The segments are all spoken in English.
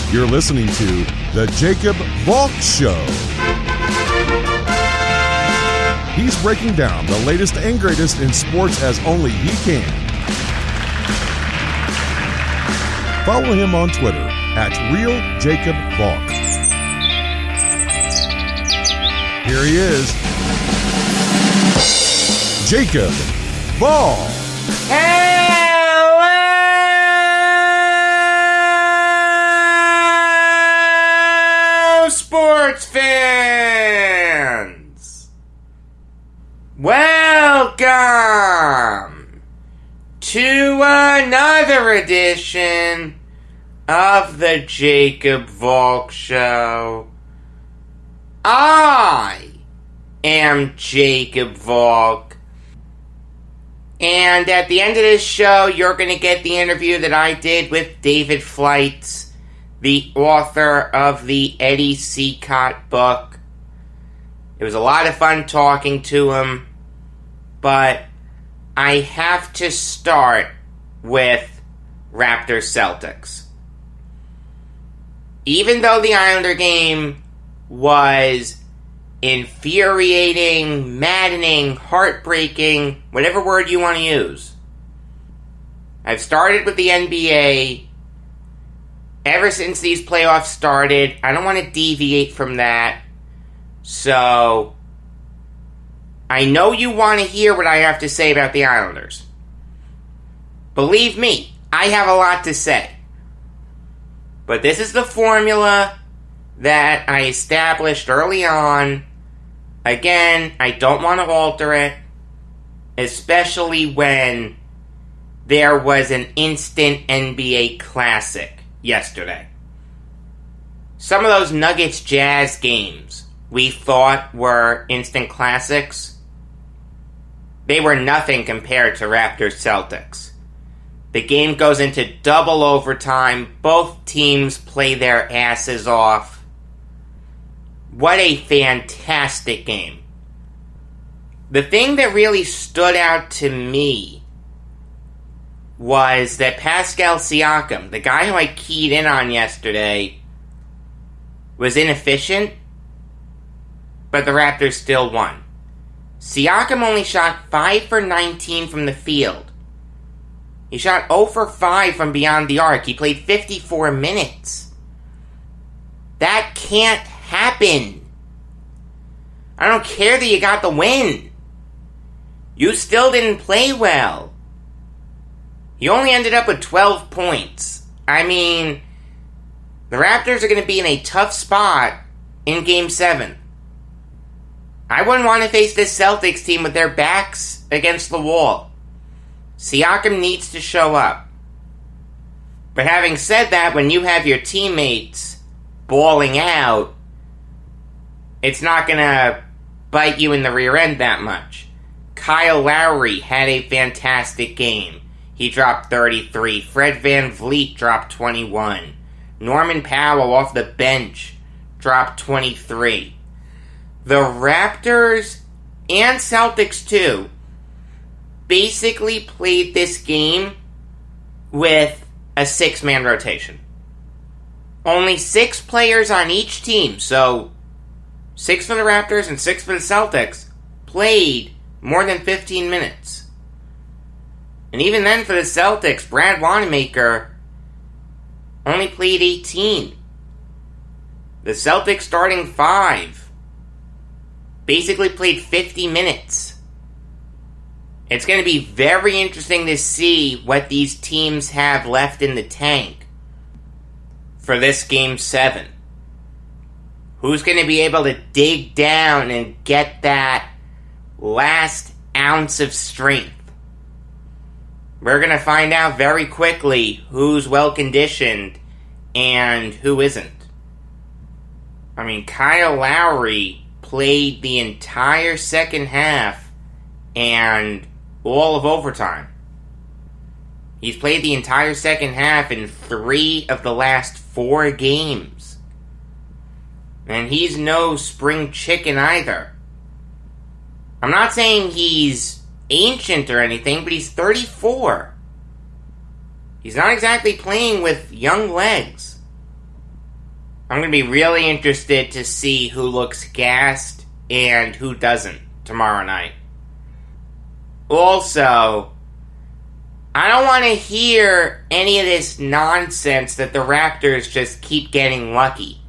You're listening to The Jacob Valk Show. He's breaking down the latest and greatest in sports as only he can. Follow him on Twitter at RealJacobValk. Here he is, Jacob Valk. Hello, sports fans! Welcome to another edition of the Jacob Valk Show. I am Jacob Valk. And at the end of this show, you're going to get the interview that I did with David Fleitz, the author of the Eddie Cicotte book. It was a lot of fun talking to him, but I have to start with Raptors Celtics. Even though the Islander game was infuriating, maddening, heartbreaking, whatever word you want to use. I've started with the NBA. Ever since these playoffs started, I don't want to deviate from that. So, I know you want to hear what I have to say about the Islanders. Believe me, I have a lot to say. But this is the formula that I established early on. Again, I don't want to alter it, especially when there was an instant NBA classic yesterday. Some of those Nuggets-Jazz games we thought were instant classics, they were nothing compared to Raptors-Celtics. The game goes into double overtime. Both teams play their asses off. What a fantastic game. The thing that really stood out to me was that Pascal Siakam, the guy who I keyed in on yesterday, was inefficient, but the Raptors still won. Siakam only shot 5 for 19 from the field. He shot 0 for 5 from beyond the arc. He played 54 minutes. That can't happen. I don't care that you got the win. You still didn't play well. You only ended up with 12 points. I mean, the Raptors are going to be in a tough spot in Game 7. I wouldn't want to face this Celtics team with their backs against the wall. Siakam needs to show up. But having said that, when you have your teammates balling out, it's not going to bite you in the rear end that much. Kyle Lowry had a fantastic game. He dropped 33. Fred VanVleet dropped 21. Norman Powell off the bench dropped 23. The Raptors and Celtics too basically played this game with a 6-man rotation. Only 6 players on each team, so 6 for the Raptors and 6 for the Celtics, played more than 15 minutes. And even then for the Celtics, Brad Wanamaker only played 18. The Celtics starting 5 basically played 50 minutes. It's going to be very interesting to see what these teams have left in the tank for this Game 7. Who's going to be able to dig down and get that last ounce of strength? We're going to find out very quickly who's well-conditioned and who isn't. I mean, Kyle Lowry played the entire second half and all of overtime. He's played the entire second half in 3 of the last 4 games. And he's no spring chicken either. I'm not saying he's ancient or anything, but he's 34. He's not exactly playing with young legs. I'm going to be really interested to see who looks gassed and who doesn't tomorrow night. Also, I don't want to hear any of this nonsense that the Raptors just keep getting lucky.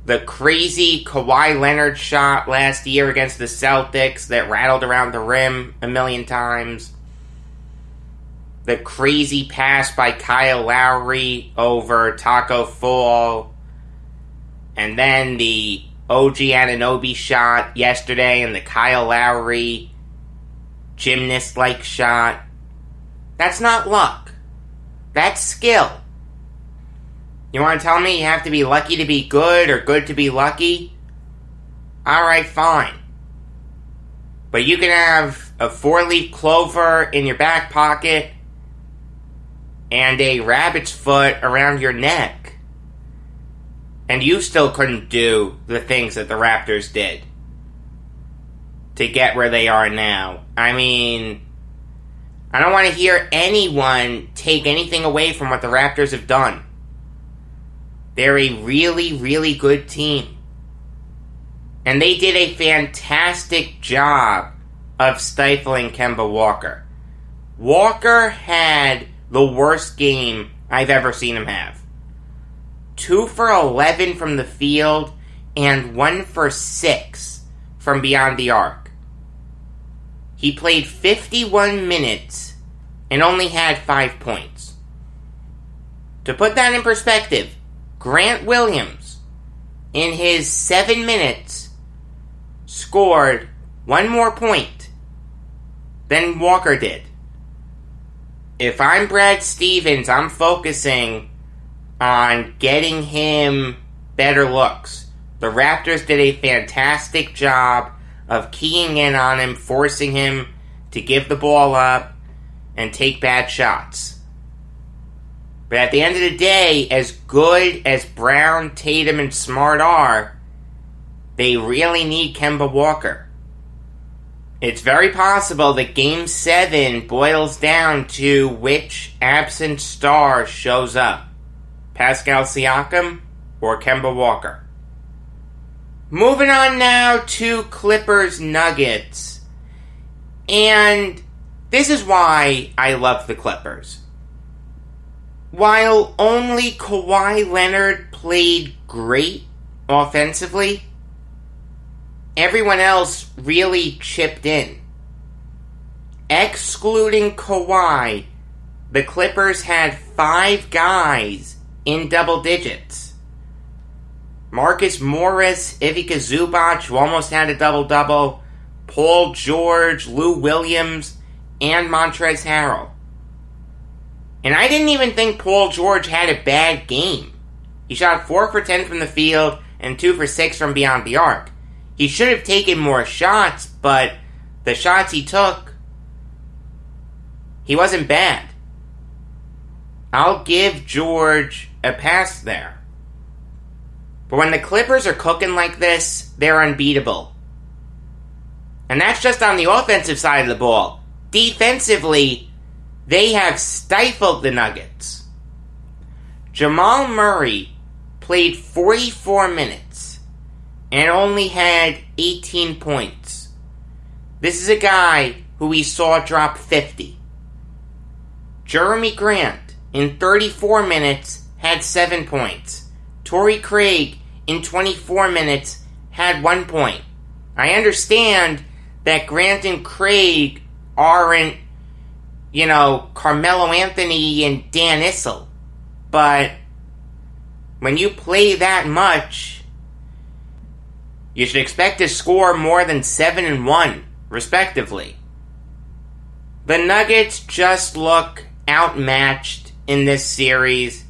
The crazy Kawhi Leonard shot last year against the Celtics that rattled around the rim a million times. The crazy pass by Kyle Lowry over Taco Fall. And then the OG Anunoby shot yesterday and the Kyle Lowry gymnast-like shot. That's not luck. That's skill. You want to tell me you have to be lucky to be good or good to be lucky? Alright, fine. But you can have a 4-leaf clover in your back pocket and a rabbit's foot around your neck. And you still couldn't do the things that the Raptors did to get where they are now. I mean, I don't want to hear anyone take anything away from what the Raptors have done. They're a really, really good team. And they did a fantastic job of stifling Kemba Walker. Walker had the worst game I've ever seen him have. 2 for 11 from the field and 1 for 6 from beyond the arc. He played 51 minutes and only had 5 points. To put that in perspective, Grant Williams, in his 7 minutes, scored 1 more point than Walker did. If I'm Brad Stevens, I'm focusing on getting him better looks. The Raptors did a fantastic job of keying in on him, forcing him to give the ball up and take bad shots. But at the end of the day, as good as Brown, Tatum, and Smart are, they really need Kemba Walker. It's very possible that Game 7 boils down to which absent star shows up. Pascal Siakam or Kemba Walker. Moving on now to Clippers Nuggets. And this is why I love the Clippers. While only Kawhi Leonard played great offensively, everyone else really chipped in. Excluding Kawhi, the Clippers had 5 guys in double digits. Marcus Morris, Ivica Zubac, who almost had a double-double, Paul George, Lou Williams, and Montrezl Harrell. And I didn't even think Paul George had a bad game. He shot 4 for 10 from the field and 2 for 6 from beyond the arc. He should have taken more shots, but the shots he took, he wasn't bad. I'll give George a pass there. But when the Clippers are cooking like this, they're unbeatable. And that's just on the offensive side of the ball. Defensively, they have stifled the Nuggets. Jamal Murray played 44 minutes and only had 18 points. This is a guy who we saw drop 50. Jeremy Grant, in 34 minutes, had 7 points. Torrey Craig, in 24 minutes, had 1 point. I understand that Grant and Craig aren't, Carmelo Anthony and Dan Issel. But when you play that much, you should expect to score more than 7 and 1, respectively. The Nuggets just look outmatched in this series.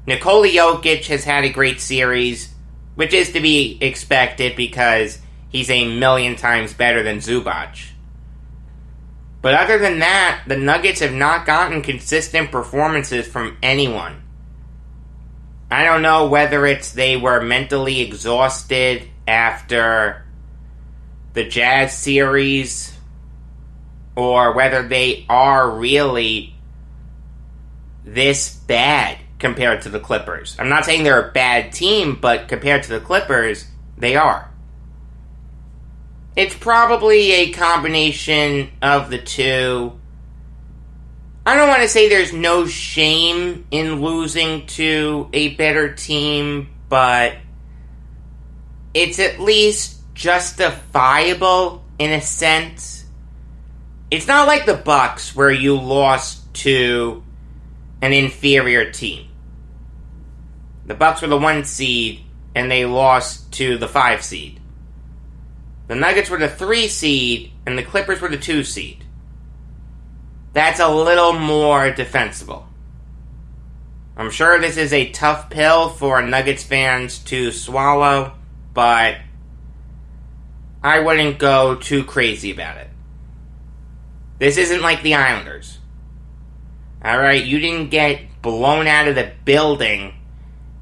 Nikola Jokic has had a great series, which is to be expected because he's a million times better than Zubac. But other than that, the Nuggets have not gotten consistent performances from anyone. I don't know whether it's they were mentally exhausted after the Jazz series, or whether they are really this bad compared to the Clippers. I'm not saying they're a bad team, but compared to the Clippers, they are. It's probably a combination of the two. I don't want to say there's no shame in losing to a better team, but it's at least justifiable in a sense. It's not like the Bucks where you lost to an inferior team. The Bucks were the 1 seed and they lost to the 5 seed. The Nuggets were the 3 seed and the Clippers were the 2 seed. That's a little more defensible. I'm sure this is a tough pill for Nuggets fans to swallow, but I wouldn't go too crazy about it. This isn't like the Islanders. Alright, you didn't get blown out of the building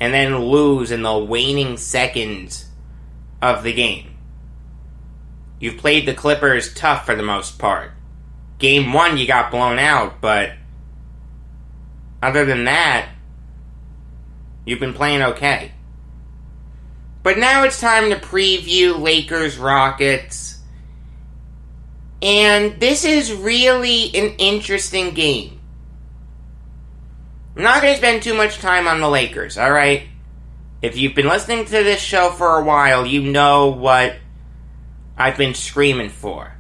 and then lose in the waning seconds of the game. You've played the Clippers tough for the most part. Game 1 you got blown out, but other than that, you've been playing okay. But now it's time to preview Lakers-Rockets. And this is really an interesting game. I'm not going to spend too much time on the Lakers, alright? If you've been listening to this show for a while, you know what I've been screaming for.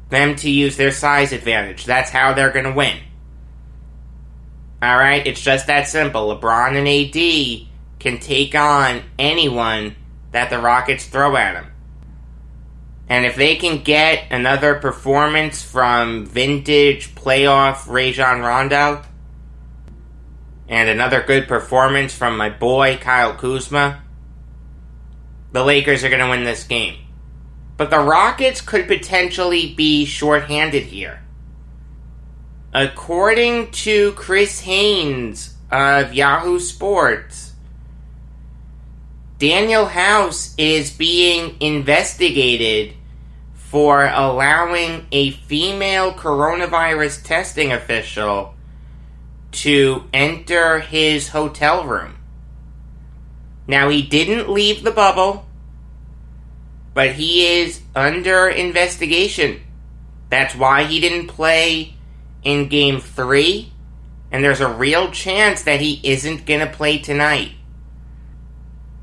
Them to use their size advantage. That's how they're going to win. Alright? It's just that simple. LeBron and AD can take on anyone that the Rockets throw at them. And if they can get another performance from vintage playoff Rajon Rondo, and another good performance from my boy Kyle Kuzma, the Lakers are going to win this game. But the Rockets could potentially be shorthanded here. According to Chris Haynes of Yahoo Sports, Daniel House is being investigated for allowing a female coronavirus testing official to enter his hotel room. Now, he didn't leave the bubble, but he is under investigation. That's why he didn't play in Game 3, and there's a real chance that he isn't going to play tonight.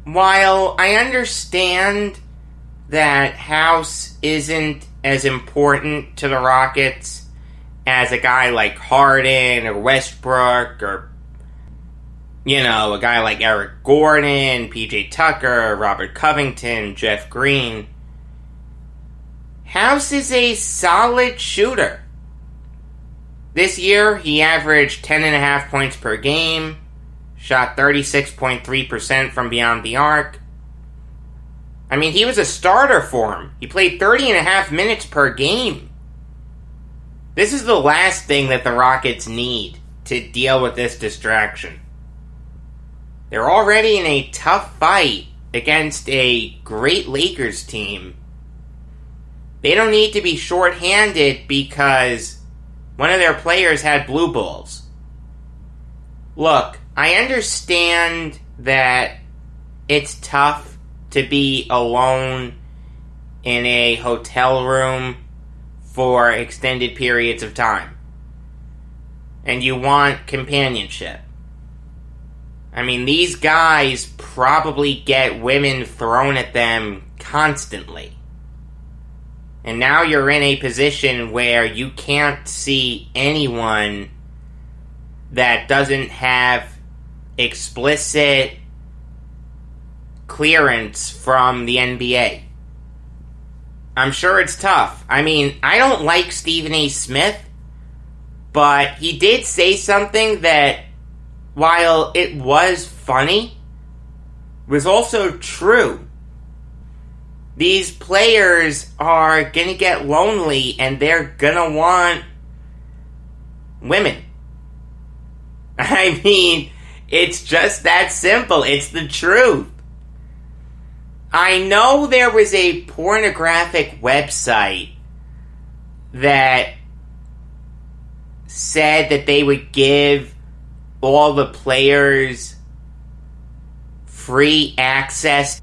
While I understand that House isn't as important to the Rockets as a guy like Harden or Westbrook or, a guy like Eric Gordon, PJ Tucker, Robert Covington, Jeff Green, House is a solid shooter. This year, he averaged 10.5 points per game, shot 36.3% from beyond the arc. I mean, he was a starter for him. He played 30.5 minutes per game. This is the last thing that the Rockets need to deal with this distraction. They're already in a tough fight against a great Lakers team. They don't need to be shorthanded because one of their players had blue balls. Look, I understand that it's tough to be alone in a hotel room for extended periods of time. And you want companionship. I mean, these guys probably get women thrown at them constantly. And now you're in a position where you can't see anyone that doesn't have explicit clearance from the NBA. I'm sure it's tough. I mean, I don't like Stephen A. Smith, but he did say something that, while it was funny, was also true. These players are gonna get lonely and they're gonna want women. I mean, it's just that simple. It's the truth. I know there was a pornographic website that said that they would give all the players free access.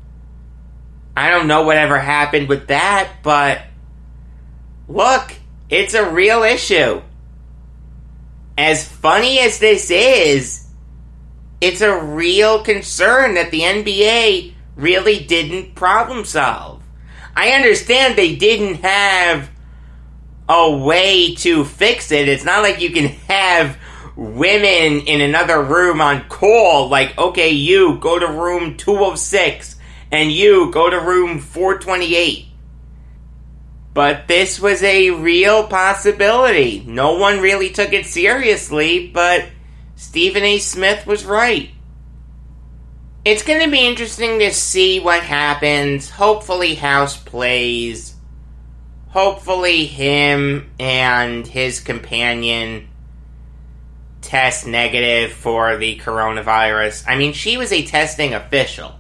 I don't know whatever happened with that, but look, it's a real issue. As funny as this is, it's a real concern that the NBA really didn't problem solve. I understand they didn't have a way to fix it. It's not like you can have women in another room on call, like, okay, you go to room 206 and you go to room 428. But this was a real possibility. No one really took it seriously, but Stephen A. Smith was right. It's going to be interesting to see what happens. Hopefully House plays. Hopefully him and his companion test negative for the coronavirus. I mean, she was a testing official.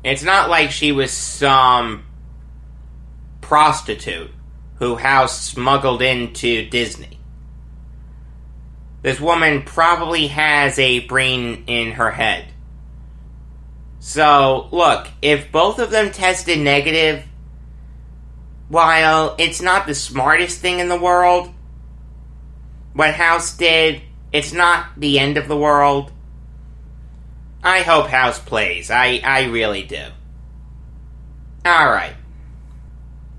It's not like she was some prostitute who House smuggled into Disney. This woman probably has a brain in her head. So, look, if both of them tested negative, while it's not the smartest thing in the world, what House did, it's not the end of the world. I hope House plays. I really do. Alright.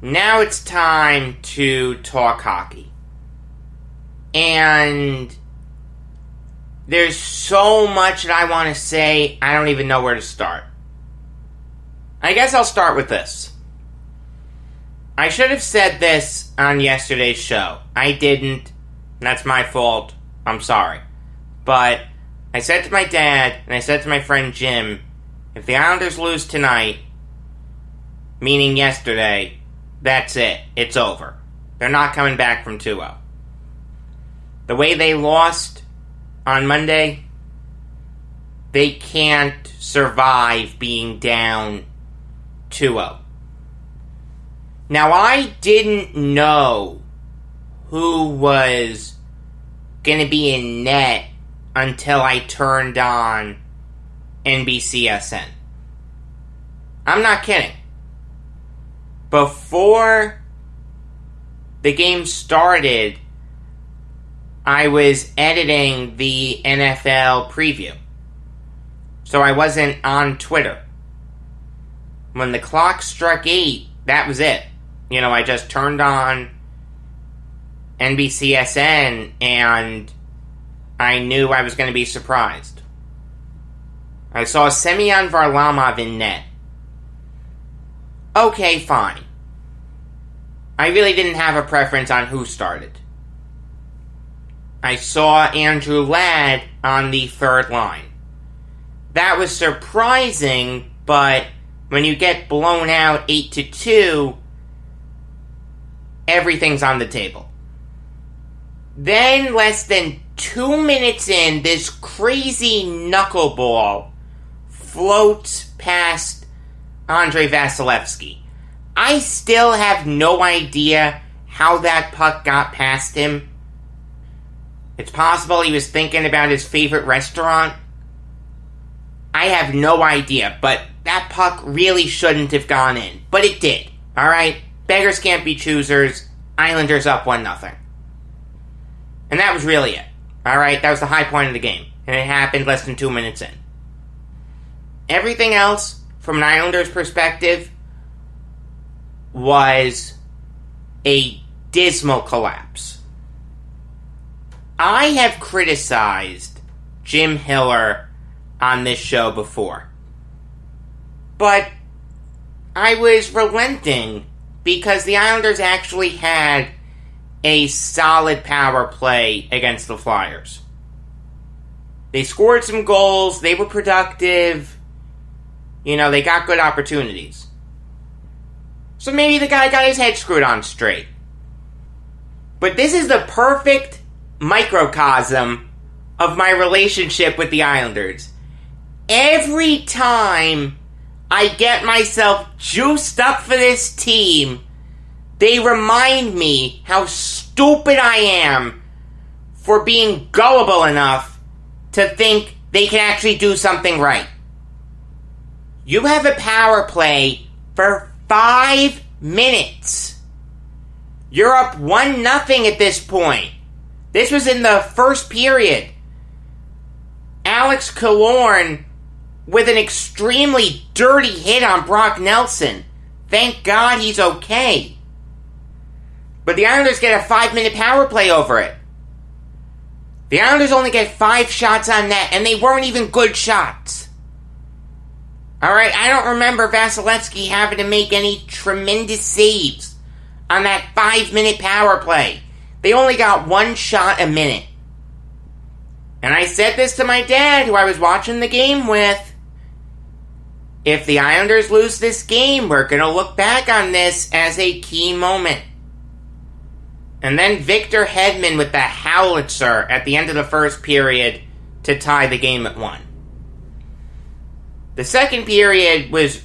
Now it's time to talk hockey. And there's so much that I want to say, I don't even know where to start. I guess I'll start with this. I should have said this on yesterday's show. I didn't. That's my fault. I'm sorry. But I said to my dad, and I said to my friend Jim, if the Islanders lose tonight, meaning yesterday, that's it. It's over. They're not coming back from 2-0. The way they lost on Monday, they can't survive being down 2-0. Now, I didn't know who was going to be in net until I turned on NBCSN. I'm not kidding. Before the game started, I was editing the NFL preview. So I wasn't on Twitter. When the clock struck 8, that was it. You know, I just turned on NBCSN and I knew I was going to be surprised. I saw Semyon Varlamov in net. Okay, fine. I really didn't have a preference on who started. I saw Andrew Ladd on the third line. That was surprising, but when you get blown out 8-2, everything's on the table. Then, less than 2 minutes in, this crazy knuckleball floats past Andrei Vasilevsky. I still have no idea how that puck got past him. It's possible he was thinking about his favorite restaurant. I have no idea, but that puck really shouldn't have gone in. But it did, alright? Beggars can't be choosers. Islanders up 1-0. And that was really it. Alright, that was the high point of the game. And it happened less than 2 minutes in. Everything else, from an Islanders perspective, was a dismal collapse. I have criticized Jim Hiller on this show before. But I was relenting because the Islanders actually had a solid power play against the Flyers. They scored some goals, they were productive, you know, they got good opportunities. So maybe the guy got his head screwed on straight. But this is the perfect microcosm of my relationship with the Islanders. Every time I get myself juiced up for this team, they remind me how stupid I am for being gullible enough to think they can actually do something right. You have a power play for 5 minutes. You're up 1-0 at this point. This was in the first period. Alex Killorn with an extremely dirty hit on Brock Nelson. Thank God he's okay. But the Islanders get a 5-minute power play over it. The Islanders only get 5 shots on net, and they weren't even good shots. Alright, I don't remember Vasilevsky having to make any tremendous saves on that 5-minute power play. They only got 1 shot a minute. And I said this to my dad, who I was watching the game with. If the Islanders lose this game, we're going to look back on this as a key moment. And then Victor Hedman with the howitzer at the end of the first period to tie the game at 1. The second period was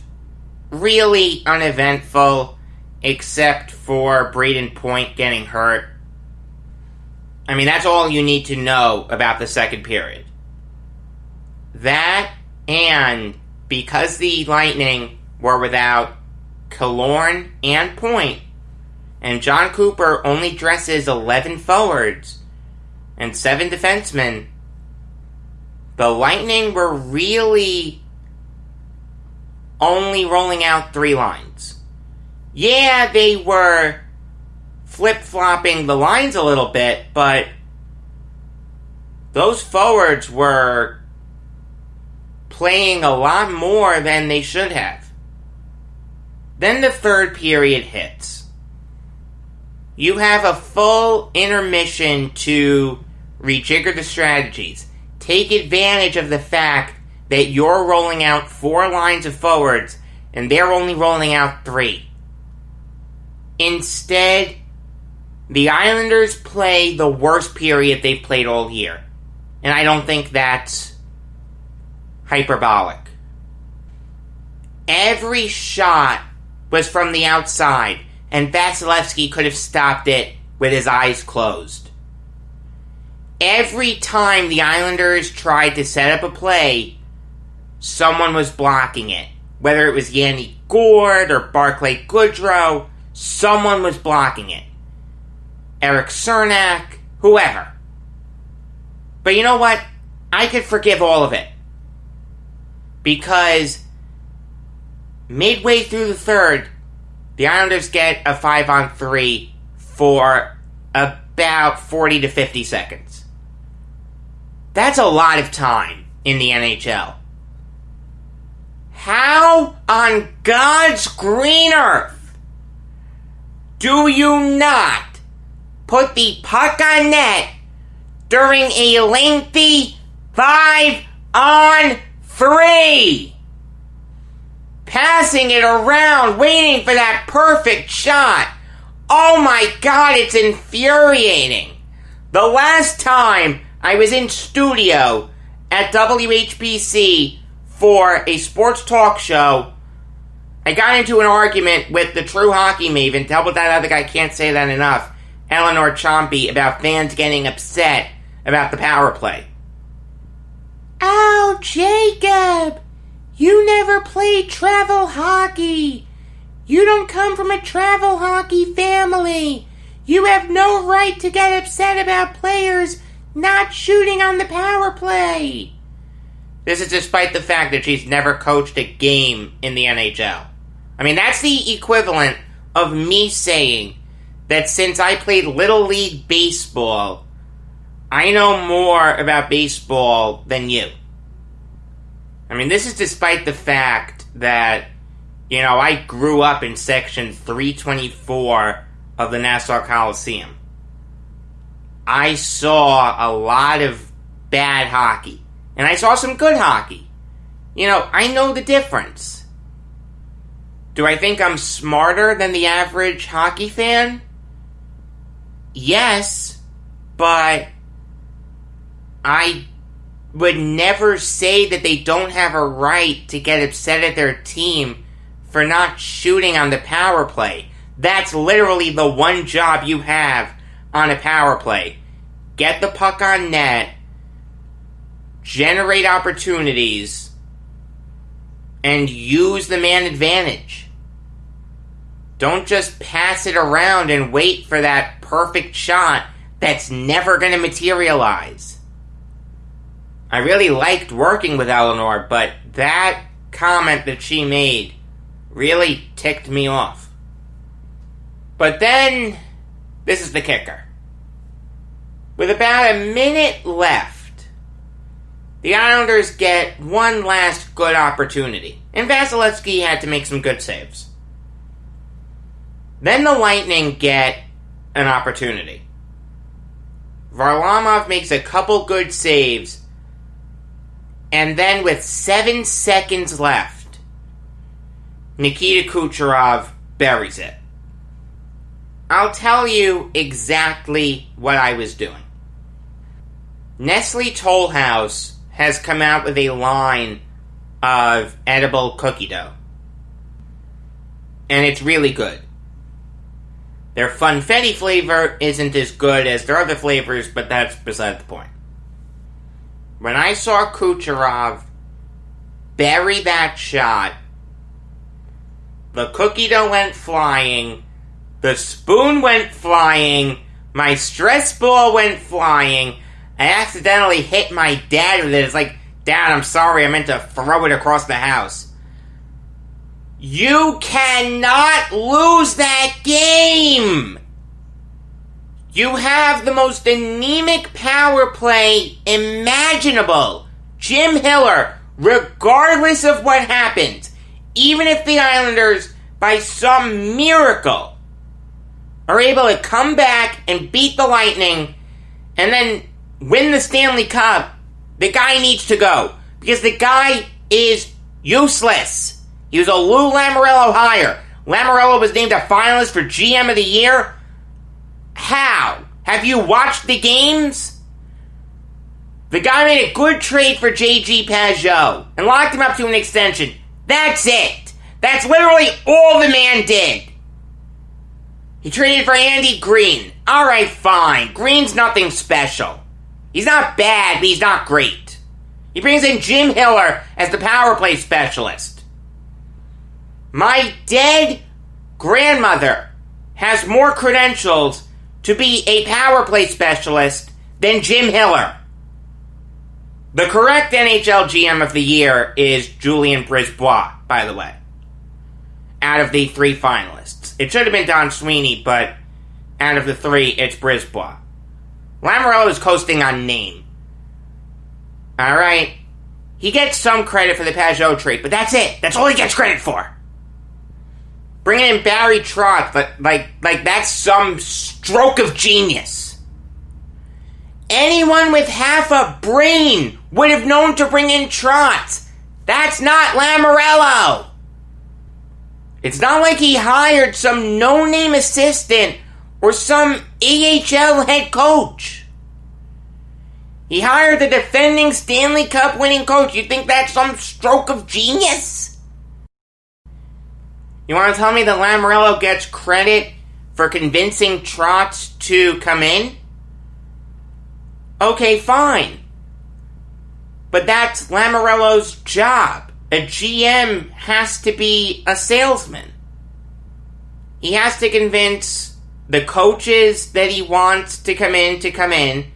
really uneventful, except for Braden Point getting hurt. I mean, that's all you need to know about the second period. That, and because the Lightning were without Killorn and Point, and John Cooper only dresses 11 forwards and 7 defensemen, the Lightning were really only rolling out 3 lines. Yeah, they were flip-flopping the lines a little bit, but those forwards were playing a lot more than they should have. Then the third period hits. You have a full intermission to rejigger the strategies. Take advantage of the fact that you're rolling out 4 lines of forwards and they're only rolling out 3. Instead, the Islanders play the worst period they've played all year. And I don't think that's hyperbolic. Every shot was from the outside, and Vasilevsky could have stopped it with his eyes closed. Every time the Islanders tried to set up a play, someone was blocking it. Whether it was Yanni Gourde or Barclay Goodrow, someone was blocking it. Eric Cernak, whoever. But you know what? I could forgive all of it. Because midway through the third, the Islanders get a 5-on-3 for about 40 to 50 seconds. That's a lot of time in the NHL. How on God's green earth do you not put the puck on net during a lengthy 5-on-3? Passing it around, waiting for that perfect shot. Oh my God, it's infuriating. The last time I was in studio at WHBC for a sports talk show, I got into an argument with the true hockey maven, tell that other guy can't say that enough, Eleanor Chompy, about fans getting upset about the power play. Oh, Jacob, you never played travel hockey. You don't come from a travel hockey family. You have no right to get upset about players not shooting on the power play. This is despite the fact that she's never coached a game in the NHL. I mean, that's the equivalent of me saying that since I played Little League Baseball, I know more about baseball than you. I mean, this is despite the fact that, you know, I grew up in Section 324 of the Nassau Coliseum. I saw a lot of bad hockey. And I saw some good hockey. You know, I know the difference. Do I think I'm smarter than the average hockey fan? Yes, but I would never say that they don't have a right to get upset at their team for not shooting on the power play. That's literally the one job you have on a power play. Get the puck on net, generate opportunities and use the man advantage. Don't just pass it around and wait for that perfect shot that's never going to materialize. I really liked working with Eleanor, but that comment that she made really ticked me off. But then, this is the kicker. With about a minute left, the Islanders get one last good opportunity, and Vasilevsky had to make some good saves. Then the Lightning get an opportunity. Varlamov makes a couple good saves, and then with 7 seconds left, Nikita Kucherov buries it. I'll tell you exactly what I was doing. Nestle Toll House has come out with a line of edible cookie dough. And it's really good. Their funfetti flavor isn't as good as their other flavors, but that's beside the point. When I saw Kucherov bury that shot, the cookie dough went flying, the spoon went flying, my stress ball went flying. I accidentally hit my dad with it. It's like, Dad, I'm sorry, I meant to throw it across the house. You cannot lose that game! You have the most anemic power play imaginable. Jim Hiller, regardless of what happens, even if the Islanders, by some miracle, are able to come back and beat the Lightning and then win the Stanley Cup, the guy needs to go. Because the guy is useless. He was a Lou Lamoriello hire. Lamoriello was named a finalist for GM of the Year. How? Have you watched the games? The guy made a good trade for J.G. Pageau and locked him up to an extension. That's it. That's literally all the man did. He traded for Andy Green. Alright, fine. Green's nothing special. He's not bad, but he's not great. He brings in Jim Hiller as the power play specialist. My dead grandmother has more credentials to be a power play specialist than Jim Hiller. The correct NHL GM of the year is Julien Brisebois, by the way, out of the 3 finalists. It should have been Don Sweeney, but out of the 3, it's Brisebois. Lamoriello is coasting on name. Alright? He gets some credit for the Pageau trade, but that's it. That's all he gets credit for. Bringing in Barry Trotz, like that's some stroke of genius. Anyone with half a brain would have known to bring in Trotz. That's not Lamoriello. It's not like he hired some no-name assistant or some AHL head coach. He hired the defending Stanley Cup winning coach. You think that's some stroke of genius? You want to tell me that Lamoriello gets credit for convincing Trotz to come in? Okay, fine. But that's Lamoriello's job. A GM has to be a salesman. He has to convince the coaches that he wants to come in,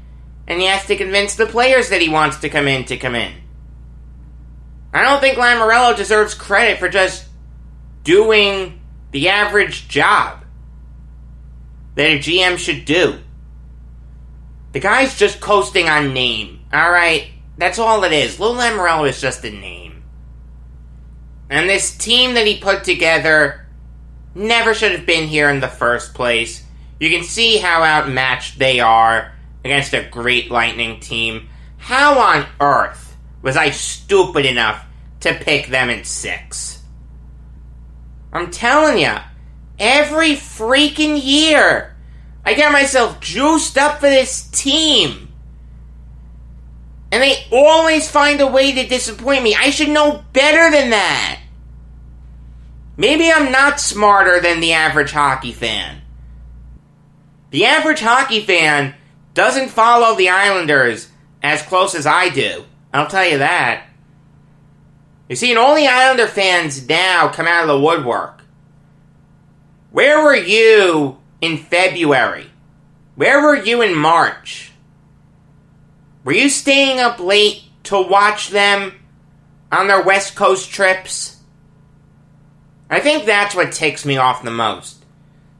and he has to convince the players that he wants to come in. I don't think Lamoriello deserves credit for just doing the average job that a GM should do. The guy's just coasting on name, alright? That's all it is. Lou Lamoriello is just a name. And this team that he put together never should have been here in the first place. You can see how outmatched they are against a great Lightning team. How on earth was I stupid enough to pick them in 6? I'm telling you, every freaking year, I get myself juiced up for this team. And they always find a way to disappoint me. I should know better than that. Maybe I'm not smarter than the average hockey fan. The average hockey fan doesn't follow the Islanders as close as I do. I'll tell you that. You're seeing all the Islander fans now come out of the woodwork. Where were you in February? Where were you in March? Were you staying up late to watch them on their West Coast trips? I think that's what ticks me off the most.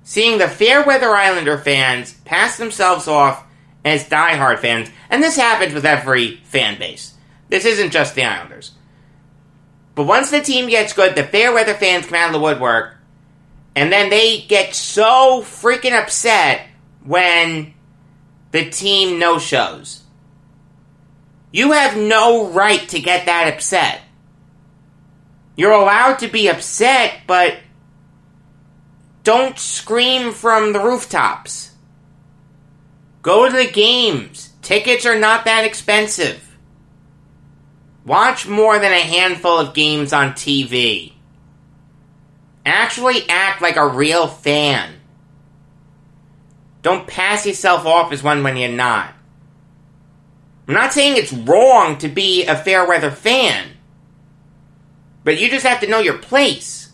Seeing the Fairweather Islander fans pass themselves off as diehard fans, and this happens with every fan base. This isn't just the Islanders. But once the team gets good, the Fairweather fans come out of the woodwork, and then they get so freaking upset when the team no-shows. You have no right to get that upset. You're allowed to be upset, but don't scream from the rooftops. Go to the games. Tickets are not that expensive. Watch more than a handful of games on TV. Actually act like a real fan. Don't pass yourself off as one when you're not. I'm not saying it's wrong to be a Fairweather fan, but you just have to know your place.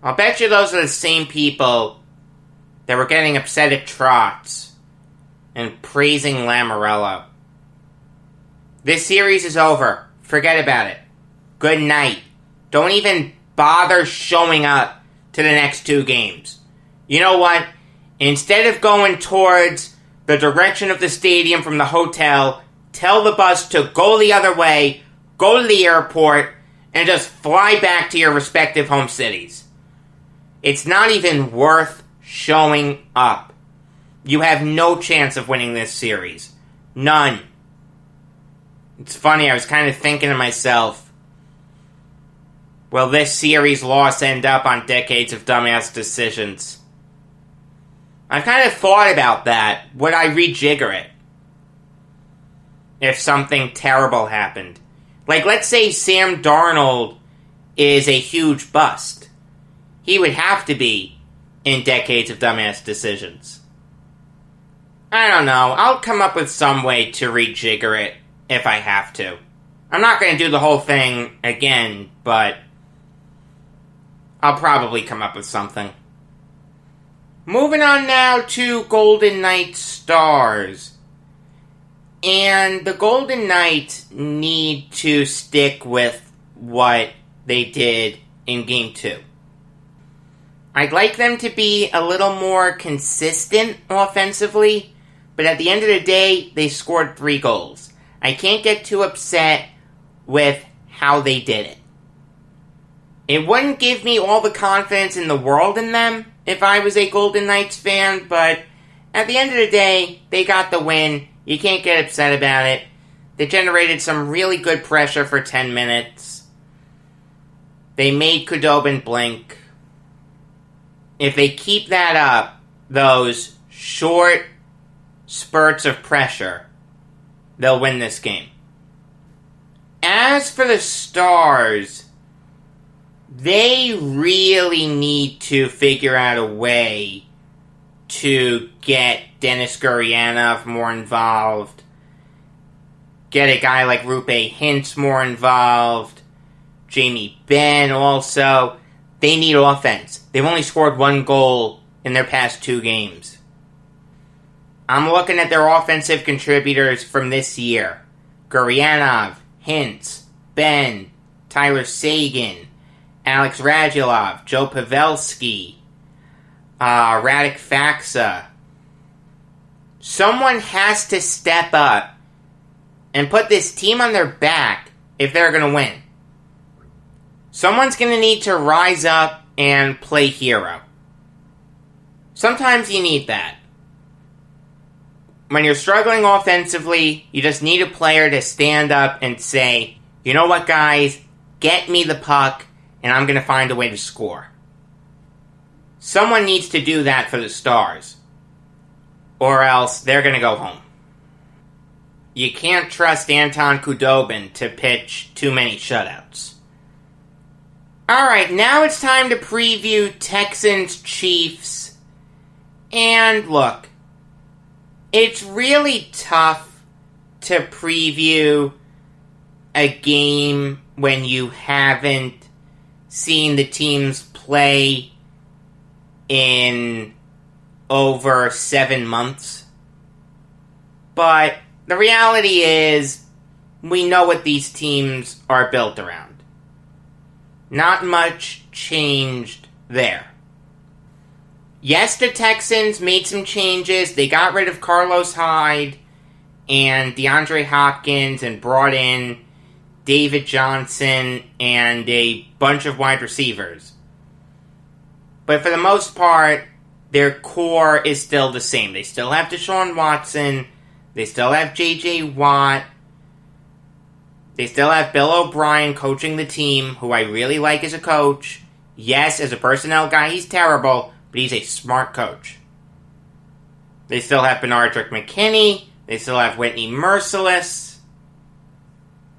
I'll bet you those are the same people that were getting upset at Trotz and praising Lamoriello. This series is over. Forget about it. Good night. Don't even bother showing up to the next 2 games. You know what? Instead of going towards the direction of the stadium from the hotel, tell the bus to go the other way, go to the airport, and just fly back to your respective home cities. It's not even worth showing up. You have no chance of winning this series. None. It's funny, I was kind of thinking to myself, will this series loss end up on decades of dumbass decisions? I've kind of thought about that. Would I rejigger it if something terrible happened? Like, let's say Sam Darnold is a huge bust. He would have to be in decades of dumbass decisions. I don't know. I'll come up with some way to rejigger it if I have to. I'm not going to do the whole thing again, but I'll probably come up with something. Moving on now to Golden Knights Stars. And the Golden Knights need to stick with what they did in Game 2. I'd like them to be a little more consistent offensively, but at the end of the day, they scored 3 goals. I can't get too upset with how they did it. It wouldn't give me all the confidence in the world in them if I was a Golden Knights fan, but at the end of the day, they got the win. You can't get upset about it. They generated some really good pressure for 10 minutes. They made Khudobin blink. If they keep that up, those short spurts of pressure, they'll win this game. As for the Stars, they really need to figure out a way to get Denis Gurianov more involved, get a guy like Rupe Hintz more involved, Jamie Benn also. They need offense. They've only scored 1 goal in their past 2 games. I'm looking at their offensive contributors from this year. Gurianov, Hintz, Benn, Tyler Seguin, Alex Radulov, Joe Pavelski, Radek Faksa. Someone has to step up and put this team on their back if they're going to win. Someone's going to need to rise up and play hero. Sometimes you need that. When you're struggling offensively, you just need a player to stand up and say, you know what, guys, get me the puck, and I'm going to find a way to score. Someone needs to do that for the Stars, or else they're going to go home. You can't trust Anton Khudobin to pitch too many shutouts. Alright, now it's time to preview Texans-Chiefs. And look, it's really tough to preview a game when you haven't seen the teams play in over 7 months. But the reality is, we know what these teams are built around. Not much changed there. Yes, the Texans made some changes. They got rid of Carlos Hyde and DeAndre Hopkins and brought in David Johnson and a bunch of wide receivers. But for the most part, their core is still the same. They still have Deshaun Watson. They still have J.J. Watt. They still have Bill O'Brien coaching the team, who I really like as a coach. Yes, as a personnel guy, he's terrible, but he's a smart coach. They still have Benardrick McKinney. They still have Whitney Merciless.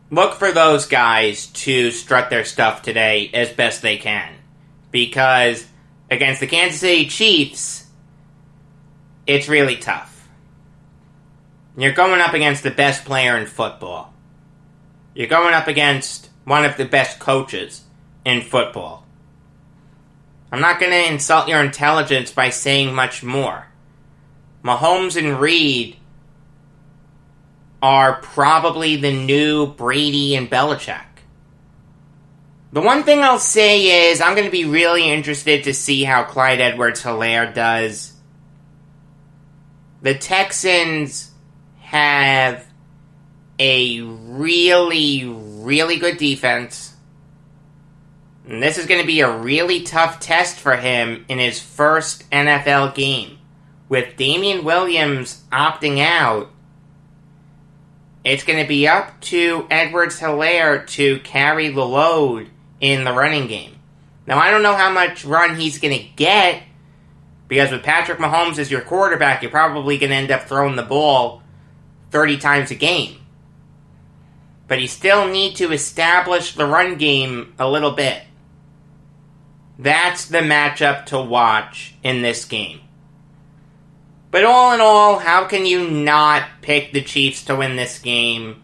Look for those guys to strut their stuff today as best they can. Because against the Kansas City Chiefs, it's really tough. You're going up against the best player in football. You're going up against one of the best coaches in football. I'm not going to insult your intelligence by saying much more. Mahomes and Reed are probably the new Brady and Belichick. The one thing I'll say is I'm going to be really interested to see how Clyde Edwards-Helaire does. The Texans have a really, really good defense. And this is going to be a really tough test for him in his first NFL game. With Damian Williams opting out, it's going to be up to Edwards-Helaire to carry the load in the running game. Now, I don't know how much run he's going to get, because with Patrick Mahomes as your quarterback, you're probably going to end up throwing the ball 30 times a game. But you still need to establish the run game a little bit. That's the matchup to watch in this game. But all in all, how can you not pick the Chiefs to win this game?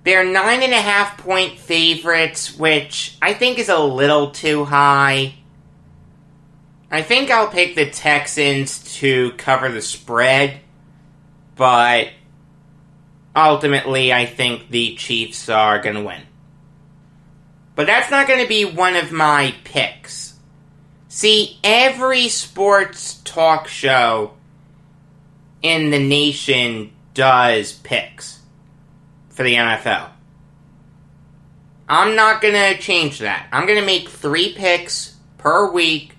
They're 9.5-point favorites, which I think is a little too high. I think I'll pick the Texans to cover the spread, but ultimately I think the Chiefs are going to win. But that's not going to be one of my picks. See, every sports talk show in the nation does picks for the NFL. I'm not going to change that. I'm going to make 3 picks per week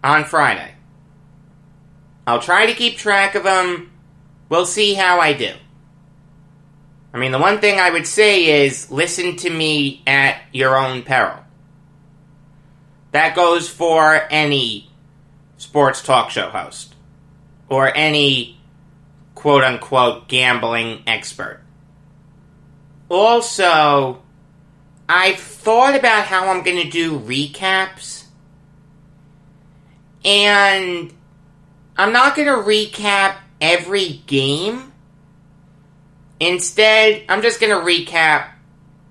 on Friday. I'll try to keep track of them. We'll see how I do. I mean, the one thing I would say is listen to me at your own peril. That goes for any sports talk show host or any quote-unquote gambling expert. Also, I've thought about how I'm going to do recaps, and I'm not going to recap every game. Instead, I'm just going to recap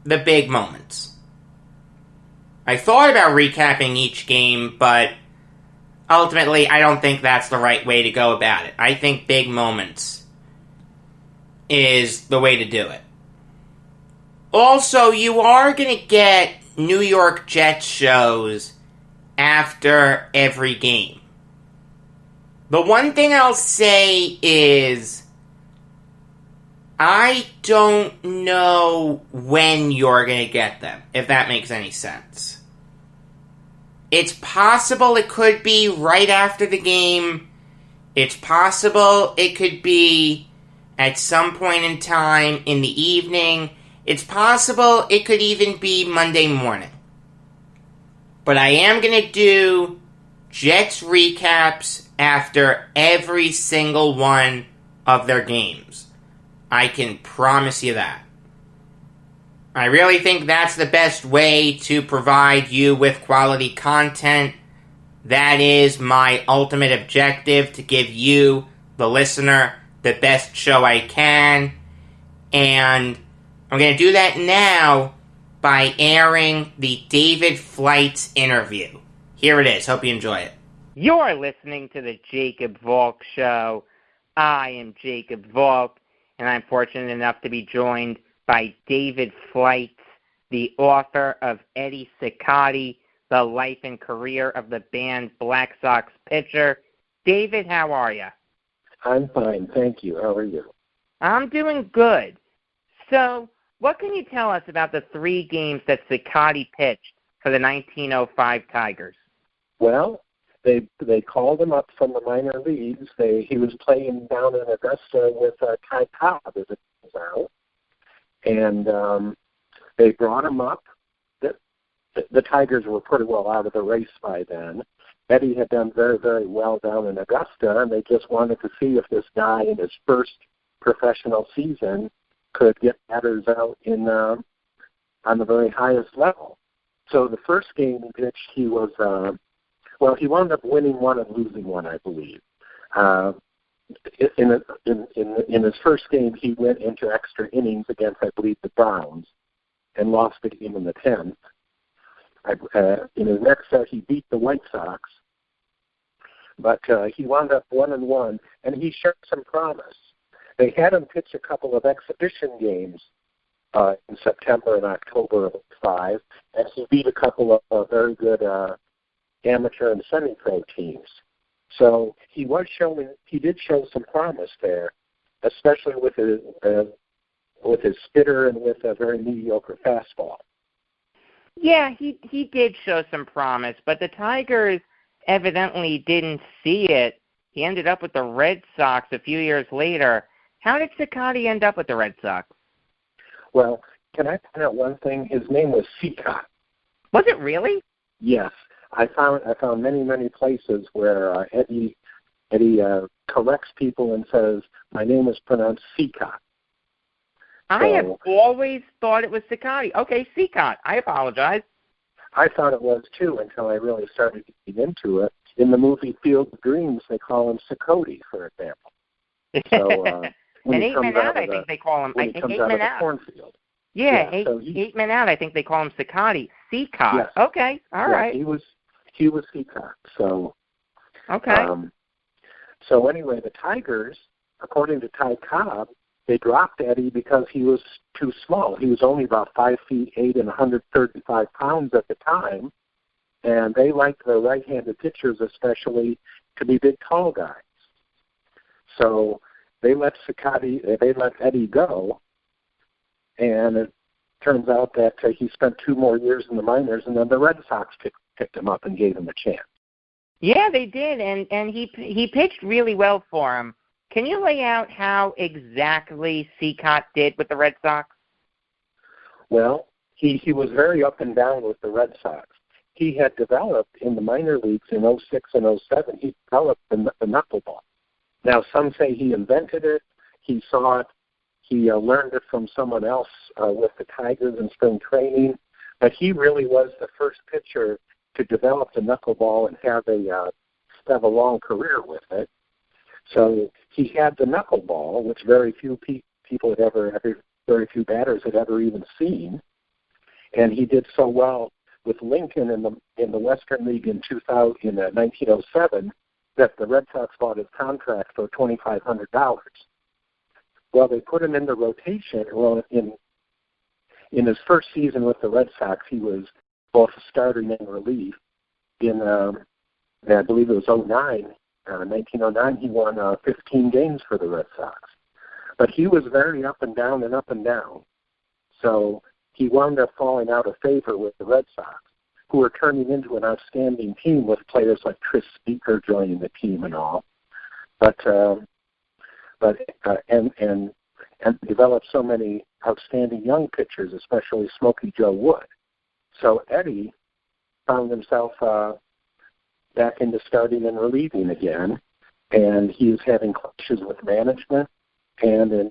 the big moments. I thought about recapping each game, but ultimately I don't think that's the right way to go about it. I think big moments is the way to do it. Also, you are going to get New York Jets shows after every game. The one thing I'll say is I don't know when you're going to get them, if that makes any sense. It's possible it could be right after the game. It's possible it could be at some point in time in the evening. It's possible it could even be Monday morning. But I am going to do Jets recaps after every single one of their games. I can promise you that. I really think that's the best way to provide you with quality content. That is my ultimate objective, to give you, the listener, the best show I can. And I'm going to do that now by airing the David Fleitz interview. Here it is. Hope you enjoy it. You're listening to the Jacob Valk Show. I am Jacob Valk, and I'm fortunate enough to be joined by David Fleitz, the author of Eddie Cicotte, The Life and Career of the Banned Black Sox Pitcher. David, how are you? I'm fine, thank you. How are you? I'm doing good. So, what can you tell us about the 3 games that Cicotte pitched for the 1905 Tigers? Well, they called him up from the minor leagues. He was playing down in Augusta with Ty Cobb, as it turns out. And they brought him up. The Tigers were pretty well out of the race by then. Eddie had done very, very well down in Augusta, and they just wanted to see if this guy in his first professional season could get batters out on the very highest level. So the first game he pitched, he was he wound up winning one and losing one, I believe. In his first game, he went into extra innings against, I believe, the Browns, and lost the game in the 10th. In his next set, he beat the White Sox, but he wound up 1-1, and he showed some promise. They had him pitch a couple of exhibition games in September and October of 2005, and he beat a couple of very good amateur and semi-pro teams. So he did show some promise there, especially with his spitter and with a very mediocre fastball. Yeah, he did show some promise, but the Tigers evidently didn't see it. He ended up with the Red Sox a few years later. How did Cicotte end up with the Red Sox? Well, can I point out one thing? His name was Cicotte. Was it really? Yes. I found many places where Eddie corrects people and says, my name is pronounced Cicotte. I have always thought it was Cicotte. Okay, Cicotte. I apologize. I thought it was, too, until I really started getting into it. In the movie Field of Dreams, they call him Cicotte, for example. So, and 8 Men Out, I think they call him. When he comes out of the cornfield. Yeah, eight Men Out, I think they call him Cicotte. Cicotte. Yes. Okay, all right. He was Cicotte. So, okay. So anyway, the Tigers, according to Ty Cobb, they dropped Eddie because he was too small. He was only about 5 feet 8 and 135 pounds at the time, and they liked the right-handed pitchers especially to be big, tall guys. So they let Eddie go, and it turns out that he spent 2 more years in the minors, and then the Red Sox picked him up and gave him a chance. Yeah, they did, and he pitched really well for him. Can you lay out how exactly Cicotte did with the Red Sox? Well, he was very up and down with the Red Sox. He had developed in the minor leagues in 06 and 07, he developed the knuckleball. Now, some say he invented it, he saw it, he learned it from someone else with the Tigers in spring training, but he really was the first pitcher to develop the knuckleball and have a long career with it. So he had the knuckleball, which very few very few batters had ever even seen, and he did so well with Lincoln in the Western League in 1907 that the Red Sox bought his contract for $2,500. Well, they put him in the rotation. Well, in his first season with the Red Sox, he was both starting and relief. In I believe it was 1909, he won 15 games for the Red Sox. But he was very up and down and up and down. So he wound up falling out of favor with the Red Sox, who were turning into an outstanding team with players like Tris Speaker joining the team and all. But developed so many outstanding young pitchers, especially Smokey Joe Wood. So Eddie found himself back into starting and relieving again, and he was having clashes with management, and in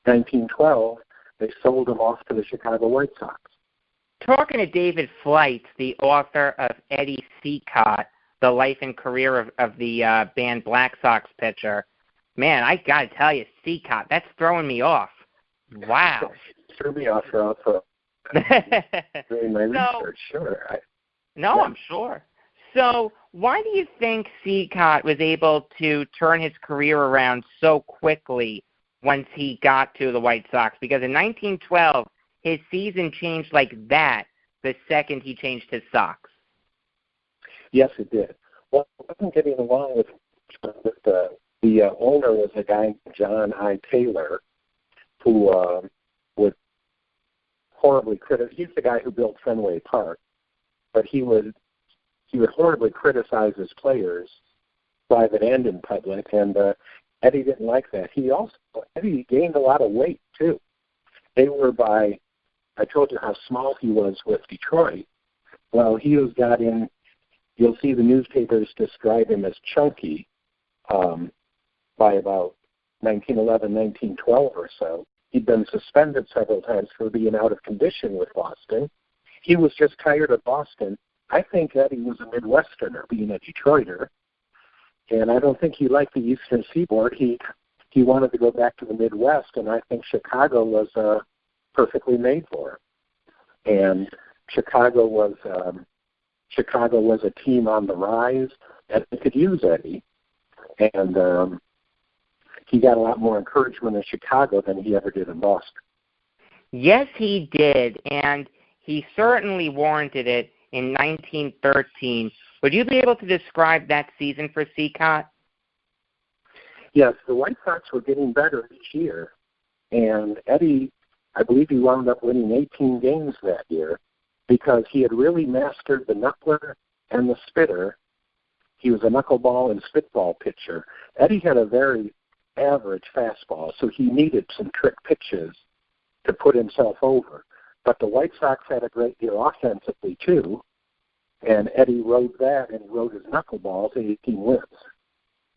1912, they sold him off to the Chicago White Sox. Talking to David Fleitz, the author of Eddie Cicotte, The Life and Career of the Banned Black Sox Pitcher, man, I got to tell you, Cicotte, that's throwing me off. Wow. threw me off for doing my research. Sure. I'm sure. So why do you think Cicotte was able to turn his career around so quickly once he got to the White Sox? Because in 1912, his season changed like that the second he changed his socks. Yes, it did. Well, I wasn't getting along with the owner was a guy, John I. Taylor, who would horribly criticize. He's the guy who built Fenway Park, but he would horribly criticize his players, private and in public, and Eddie didn't like that. Eddie gained a lot of weight too. They were I told you how small he was with Detroit. Well, he got in. You'll see the newspapers describe him as chunky by about 1911, 1912 or so. He'd been suspended several times for being out of condition with Boston. He was just tired of Boston. I think Eddie was a Midwesterner, being a Detroiter, and I don't think he liked the Eastern Seaboard. He wanted to go back to the Midwest, and I think Chicago was perfectly made for him. And Chicago was a team on the rise, and they could use Eddie. And he got a lot more encouragement in Chicago than he ever did in Boston. Yes, he did, and he certainly warranted it in 1913. Would you be able to describe that season for Cicotte? Yes, the White Sox were getting better each year, and Eddie, I believe he wound up winning 18 games that year because he had really mastered the knuckler and the spitter. He was a knuckleball and spitball pitcher. Eddie had a very average fastball, so he needed some trick pitches to put himself over. But the White Sox had a great deal offensively, too, and Eddie rode that, and he rode his knuckleball to 18 wins.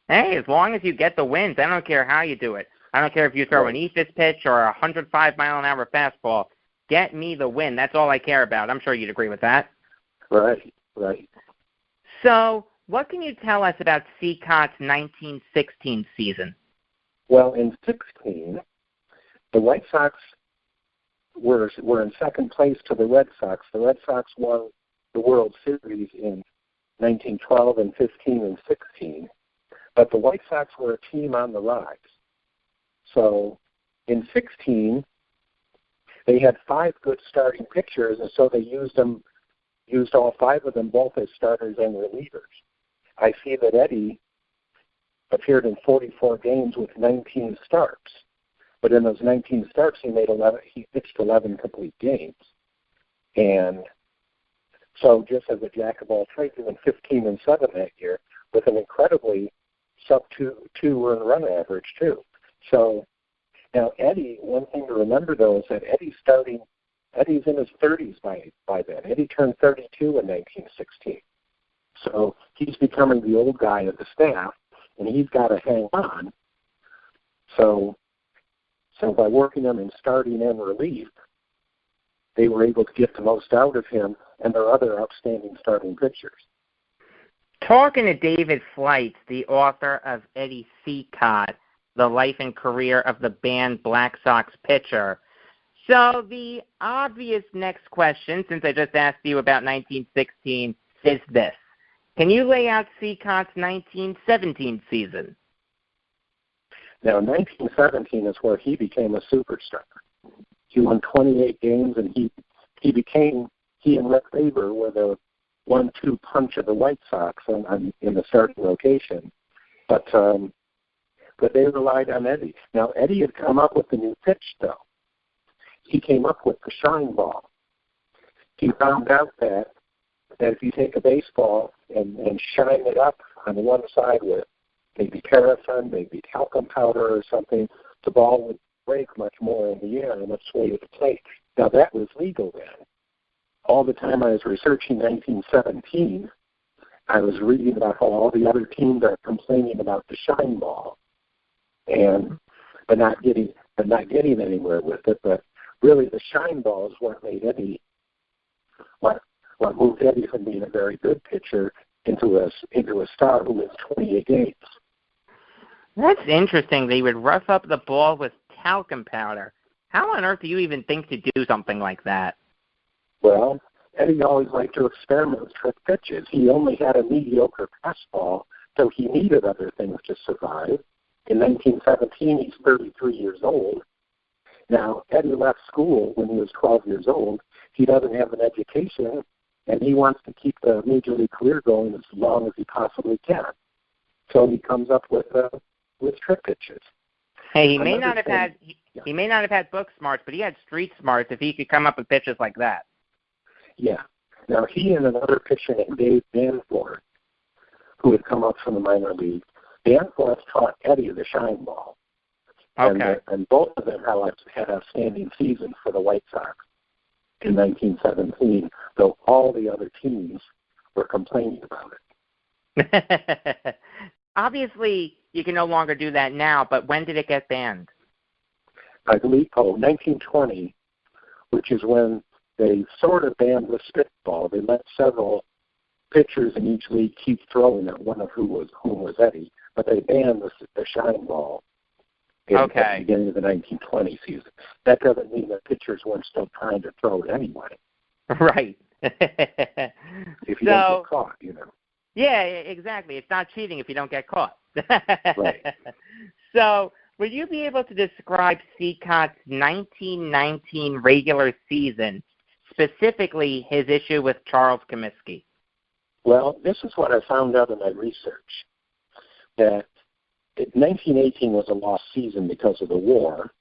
Hey, as long as you get the wins, I don't care how you do it. I don't care if you throw an Ephus pitch or a 105-mile-an-hour fastball. Get me the win. That's all I care about. I'm sure you'd agree with that. Right. So what can you tell us about Cicotte's 1916 season? Well, in 16, the White Sox were in second place to the Red Sox. The Red Sox won the World Series in 1912 and 15 and 16, but the White Sox were a team on the rise. So in 16, they had 5 good starting pitchers, and so they used all 5 of them both as starters and relievers. I see that Eddie appeared in 44 games with 19 starts, but in those 19 starts, he pitched 11 complete games. And so just as a jack of all trades, he went 15 and 7 that year with an incredibly sub-2 run average, too. So now Eddie, one thing to remember, though, is that Eddie's in his 30s by then. Eddie turned 32 in 1916. So he's becoming the old guy of the staff, and he's got to hang on. So by working him in starting and relief, they were able to get the most out of him and their other outstanding starting pitchers. Talking to David Fleitz, the author of Eddie Cicotte, The Life and Career of the Banned Black Sox Pitcher. So the obvious next question, since I just asked you about 1916, is this. Can you lay out Cicotte's 1917 season? Now, 1917 is where he became a superstar. He won 28 games, and he and Rick Faber were the 1-2 punch of the White Sox in the starting rotation. But they relied on Eddie. Now, Eddie had come up with the new pitch, though. He came up with the shine ball. He found out that if you take a baseball and shine it up on one side with maybe paraffin, maybe talcum powder or something, the ball would break much more in the air and much sway to the plate. Now, that was legal then. All the time I was researching 1917, I was reading about how all the other teams are complaining about the shine ball, but not getting anywhere with it. But really, the shine ball is what made Eddie, what moved Eddie from being a very good pitcher into a star who wins 28 games. That's interesting. They would rough up the ball with talcum powder. How on earth do you even think to do something like that? Well, Eddie always liked to experiment with trick pitches. He only had a mediocre fastball, so he needed other things to survive. In 1917, he's 33 years old. Now, Eddie left school when he was 12 years old. He doesn't have an education, and he wants to keep the major league career going as long as he possibly can. So he comes up with trick pitches. Hey, he may not have had book smarts, but he had street smarts if he could come up with pitches like that. Yeah. Now, he and another pitcher named Dave Danforth, who had come up from the minor league, Danforth taught Eddie the shine ball. Okay. And both of them had outstanding seasons for the White Sox in 1917, though all the other teams were complaining about it. Obviously, you can no longer do that now, but when did it get banned? I believe, 1920, which is when they sort of banned the spitball. They let several pitchers in each league keep throwing it, one of whom was Eddie, but they banned the shine ball at the beginning of the 1920 season. That doesn't mean that pitchers weren't still trying to throw it anyway. Right. If you don't get caught, Yeah, exactly. It's not cheating if you don't get caught. Right. So, would you be able to describe Cicotte's 1919 regular season, specifically his issue with Charles Comiskey? Well, this is what I found out in my research, that 1918 was a lost season because of the war.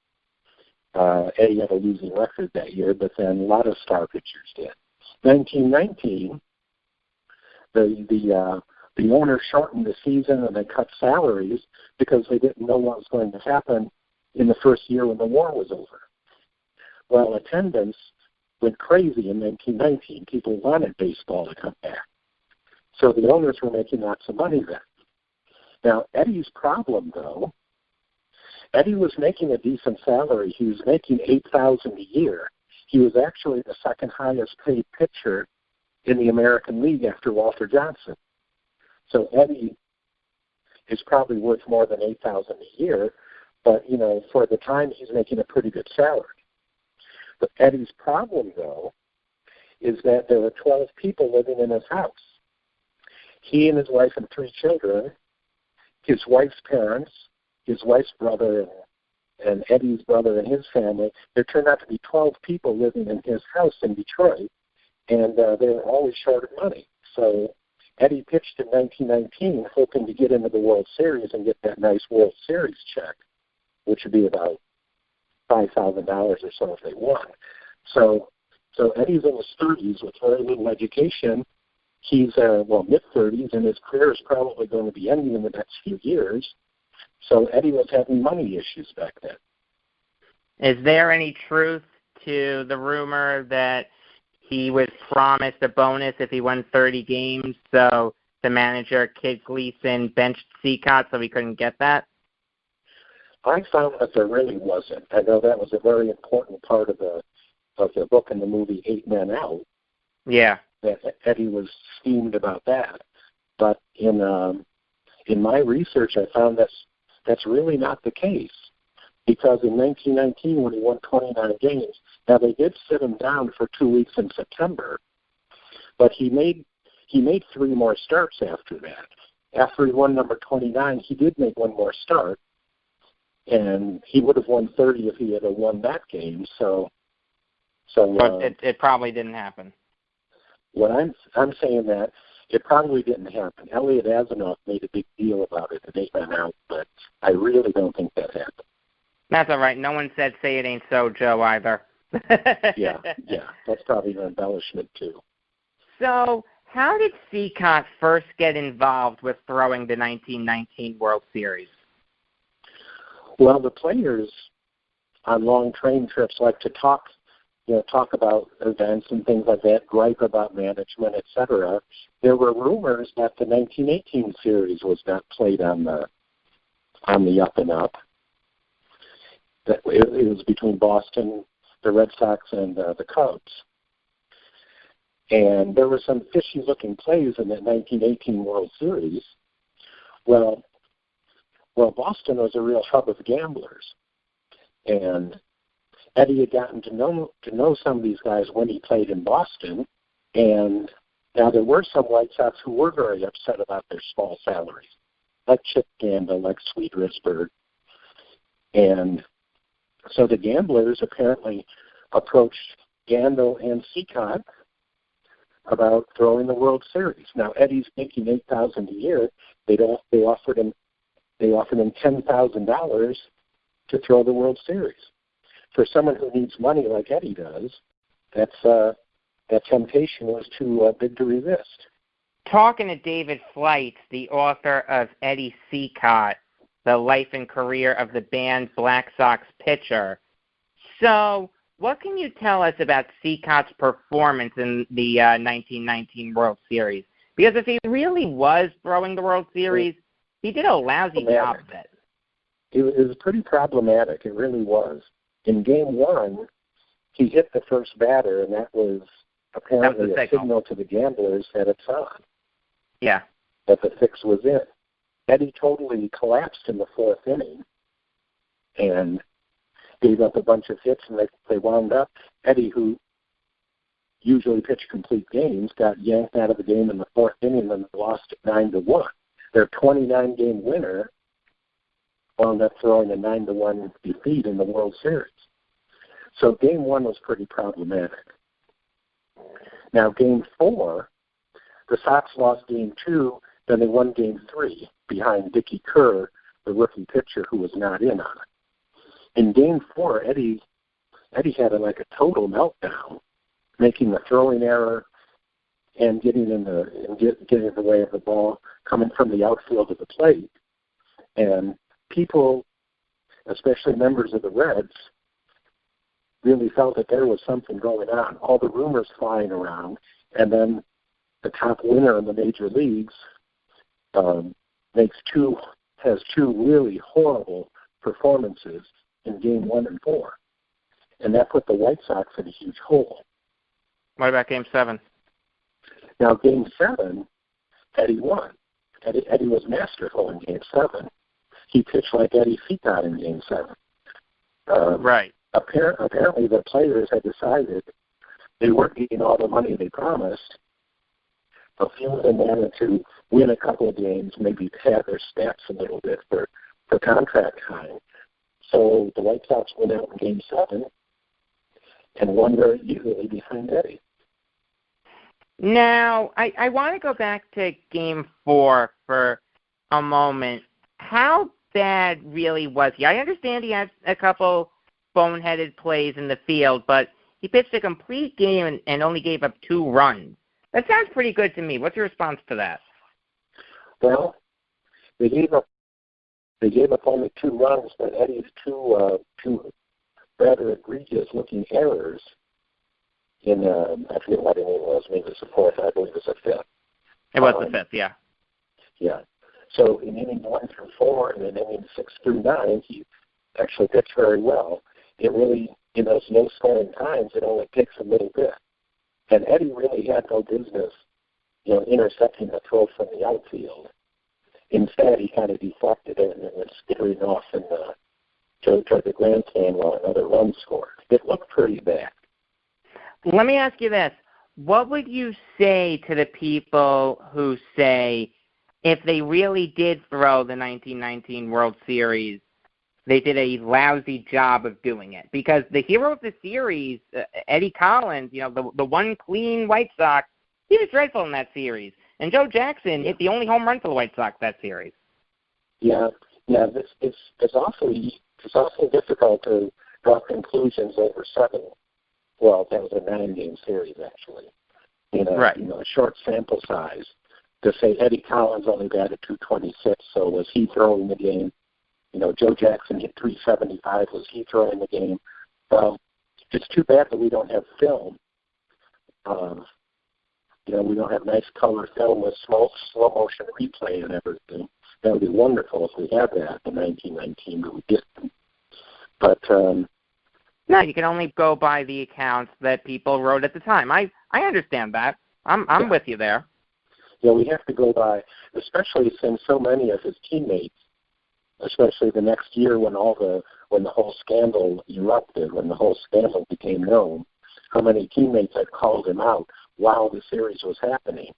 Eddie had a losing record that year, but then a lot of star pitchers did. 1919, the owner shortened the season and they cut salaries because they didn't know what was going to happen in the first year when the war was over. Well, attendance went crazy in 1919. People wanted baseball to come back. So the owners were making lots of money then. Now, Eddie's problem, though, Eddie was making a decent salary. He was making $8,000 a year. He was actually the second highest paid pitcher in the American League after Walter Johnson. So Eddie is probably worth more than $8,000 a year, but, for the time, he's making a pretty good salary. But Eddie's problem, though, is that there were 12 people living in his house. He and his wife and 3 children, his wife's parents, his wife's brother, and Eddie's brother and his family. There turned out to be 12 people living in his house in Detroit, and they were always short of money. So Eddie pitched in 1919, hoping to get into the World Series and get that nice World Series check, which would be about $5,000 or so if they won. So Eddie's in his 30s with very little education. He's mid-30s, and his career is probably going to be ending in the next few years. So Eddie was having money issues back then. Is there any truth to the rumor that he was promised a bonus if he won 30 games, so the manager, Kid Gleason, benched Cicotte so he couldn't get that? I found that there really wasn't. I know that was a very important part of the book and the movie 8 Men Out. Yeah. That Eddie was steamed about that. But in my research, I found that's really not the case. Because in 1919, when he won 29 games, now they did sit him down for 2 weeks in September, but he made 3 more starts after that. After he won number 29, he did make 1 more start, and he would have won 30 if he had won that game. But it probably didn't happen. What I'm saying that it probably didn't happen. Elliot Azanoff made a big deal about it in 8 Men Out, but I really don't think that happened. That's all right. No one said "say it ain't so," Joe, either. Yeah, that's probably an embellishment too. So, how did Cicotte first get involved with throwing the 1919 World Series? Well, the players on long train trips like to talk about events and things like that, gripe about management, etc. There were rumors that the 1918 series was not played on the up and up. That it was between Boston, the Red Sox, and the Cubs. And there were some fishy-looking plays in that 1918 World Series. Well, Boston was a real hub of gamblers. And Eddie had gotten to know some of these guys when he played in Boston, and now there were some White Sox who were very upset about their small salaries, like Chip Gamble, like Sweet Risberg. And so the Gamblers apparently approached Gandil and Cicotte about throwing the World Series. Now Eddie's making $8,000 a year. They offered him $10,000 to throw the World Series. For someone who needs money like Eddie does, that temptation was too big to resist. Talking to David Fleitz, the author of Eddie Cicotte, The Life and Career of the Banned Black Sox Pitcher. So, what can you tell us about Cicotte's performance in the 1919 World Series? Because if he really was throwing the World Series, he did a lousy job of it. It was pretty problematic. It really was. In Game 1, he hit the first batter, and that was apparently a signal to the Gamblers that it's on. Yeah. That the fix was in. Eddie totally collapsed in the fourth inning and gave up a bunch of hits, and they wound up. Eddie, who usually pitched complete games, got yanked out of the game in the fourth inning and lost it 9-1. Their 29-game winner wound up throwing a 9-1 defeat in the World Series. So Game 1 was pretty problematic. Now, Game 4, the Sox lost Game 2, then they won Game 3 behind Dickie Kerr, the rookie pitcher who was not in on it. In Game 4, Eddie had a total meltdown, making the throwing error and getting in the way of the ball coming from the outfield to the plate. And people, especially members of the Reds, really felt that there was something going on. All the rumors flying around, and then the top winner in the major leagues has two really horrible performances in Game 1 and 4, and that put the White Sox in a huge hole. What about Game 7? Now, Game 7, Eddie won. Eddie was masterful in Game 7. He pitched like Eddie Cicotte in Game 7. Right. Apparently, the players had decided they weren't getting all the money they promised. A few of them wanted to win a couple of games, maybe pad their stats a little bit for contract time. So the White Sox went out in Game 7 and won very easily behind Eddie. Now, I want to go back to Game 4 for a moment. How bad really was he? I understand he had a couple boneheaded plays in the field, but he pitched a complete game and only gave up 2 runs. That sounds pretty good to me. What's your response to that? Well, they gave up only 2 runs, but Eddie's two rather egregious-looking errors in, I forget what inning it was, maybe it was the 4th, I believe it was the 5th. It was the 5th, yeah. Yeah. So in inning 1 through 4 and in inning 6 through 9, he actually pitched very well. It really, in those low-scoring times, it only takes a little bit. And Eddie really had no business, intercepting a throw from the outfield. Instead, he kind of deflected it and it went skittering off toward the grandstand while another run scored. It looked pretty bad. Let me ask you this. What would you say to the people who say if they really did throw the 1919 World Series, they did a lousy job of doing it? Because the hero of the series, Eddie Collins, the one clean White Sox, he was dreadful in that series. And Joe Jackson hit the only home run for the White Sox that series. Yeah. It's awfully difficult to draw conclusions over 7. Well, that was a 9-game series, actually. Right. A short sample size. To say Eddie Collins only batted .226, so was he throwing the game? Joe Jackson hit .375. Was he throwing the game? It's too bad that we don't have film. We don't have nice color film with slow motion replay and everything. That would be wonderful if we had that in 1919, but we didn't. But no, you can only go by the accounts that people wrote at the time. I understand that. I'm with you there. We have to go by, especially since so many of his teammates especially the next year when the whole scandal erupted, when the whole scandal became known, how many teammates had called him out while the series was happening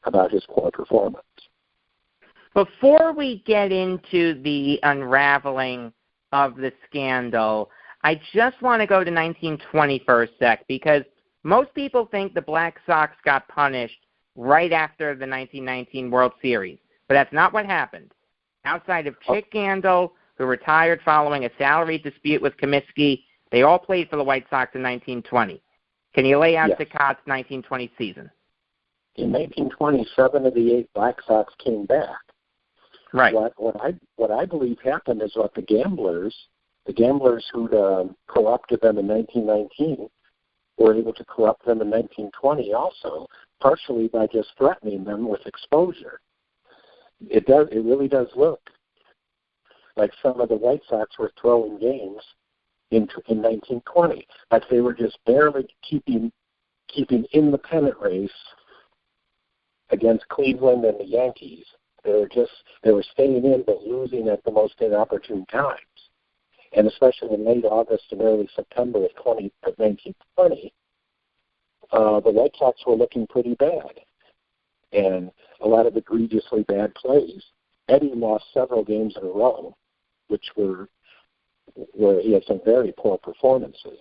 about his poor performance. Before we get into the unraveling of the scandal, I just want to go to 1920 for a sec, because most people think the Black Sox got punished right after the 1919 World Series, but that's not what happened. Outside of Chick Gandil, who retired following a salary dispute with Comiskey, they all played for the White Sox in 1920. Can you lay out Cicotte's 1920 season? In 1920, 7 of the 8 Black Sox came back. Right. What I believe happened is what the gamblers who'd corrupted them in 1919 were able to corrupt them in 1920 also, partially by just threatening them with exposure. It really does look like some of the White Sox were throwing games in 1920, like they were just barely keeping in the pennant race against Cleveland and the Yankees. They were staying in but losing at the most inopportune times. And especially in late August and early September of 1920, the White Sox were looking pretty bad. And a lot of egregiously bad plays. Eddie lost several games in a row, which were where he had some very poor performances.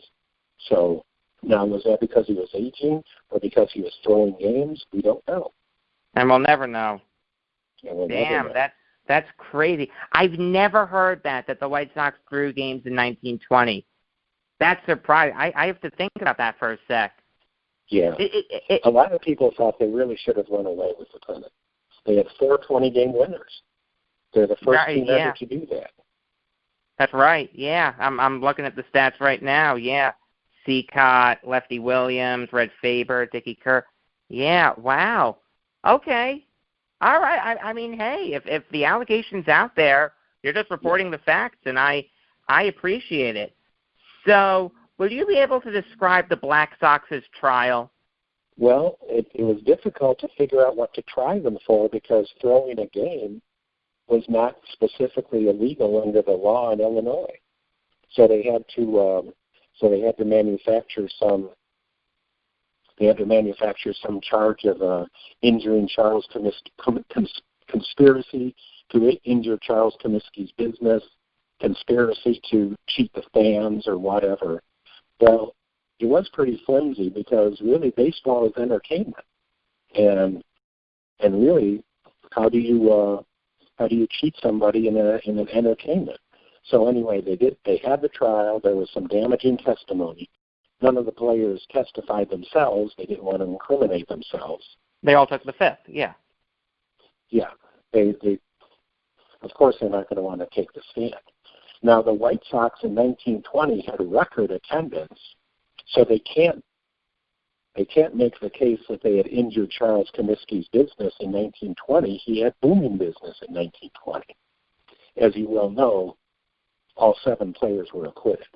So now, was that because he was aging or because he was throwing games? We don't know. And we'll never know. Damn, that's crazy. I've never heard that the White Sox threw games in 1920. That's surprising. I have to think about that for a sec. Yeah. A lot of people thought they really should have run away with the pennant. They had 4 20-game winners. They're the first team ever to do that. That's right. Yeah, I'm looking at the stats right now. Yeah, Cicotte, Lefty Williams, Red Faber, Dickie Kerr. Yeah. Wow. Okay. All right. I mean, hey, if the allegation's out there, you're just reporting the facts, and I appreciate it. So, will you be able to describe the Black Sox's trial? Well, it was difficult to figure out what to try them for because throwing a game was not specifically illegal under the law in Illinois. So they had to manufacture some. They had to manufacture some charge of injuring Charles conspiracy to injure Charles Comiskey's business, conspiracy to cheat the fans or whatever. Well, it was pretty flimsy because really baseball is entertainment, and really, how do you cheat somebody in an entertainment? So anyway, they had the trial. There was some damaging testimony. None of the players testified themselves. They didn't want to incriminate themselves. They all took the fifth. Yeah. Yeah. They of course they're not going to want to take the stand. Now the White Sox in 1920 had a record attendance, so they can't make the case that they had injured Charles Comiskey's business in 1920. He had booming business in 1920. As you well know, all 7 players were acquitted.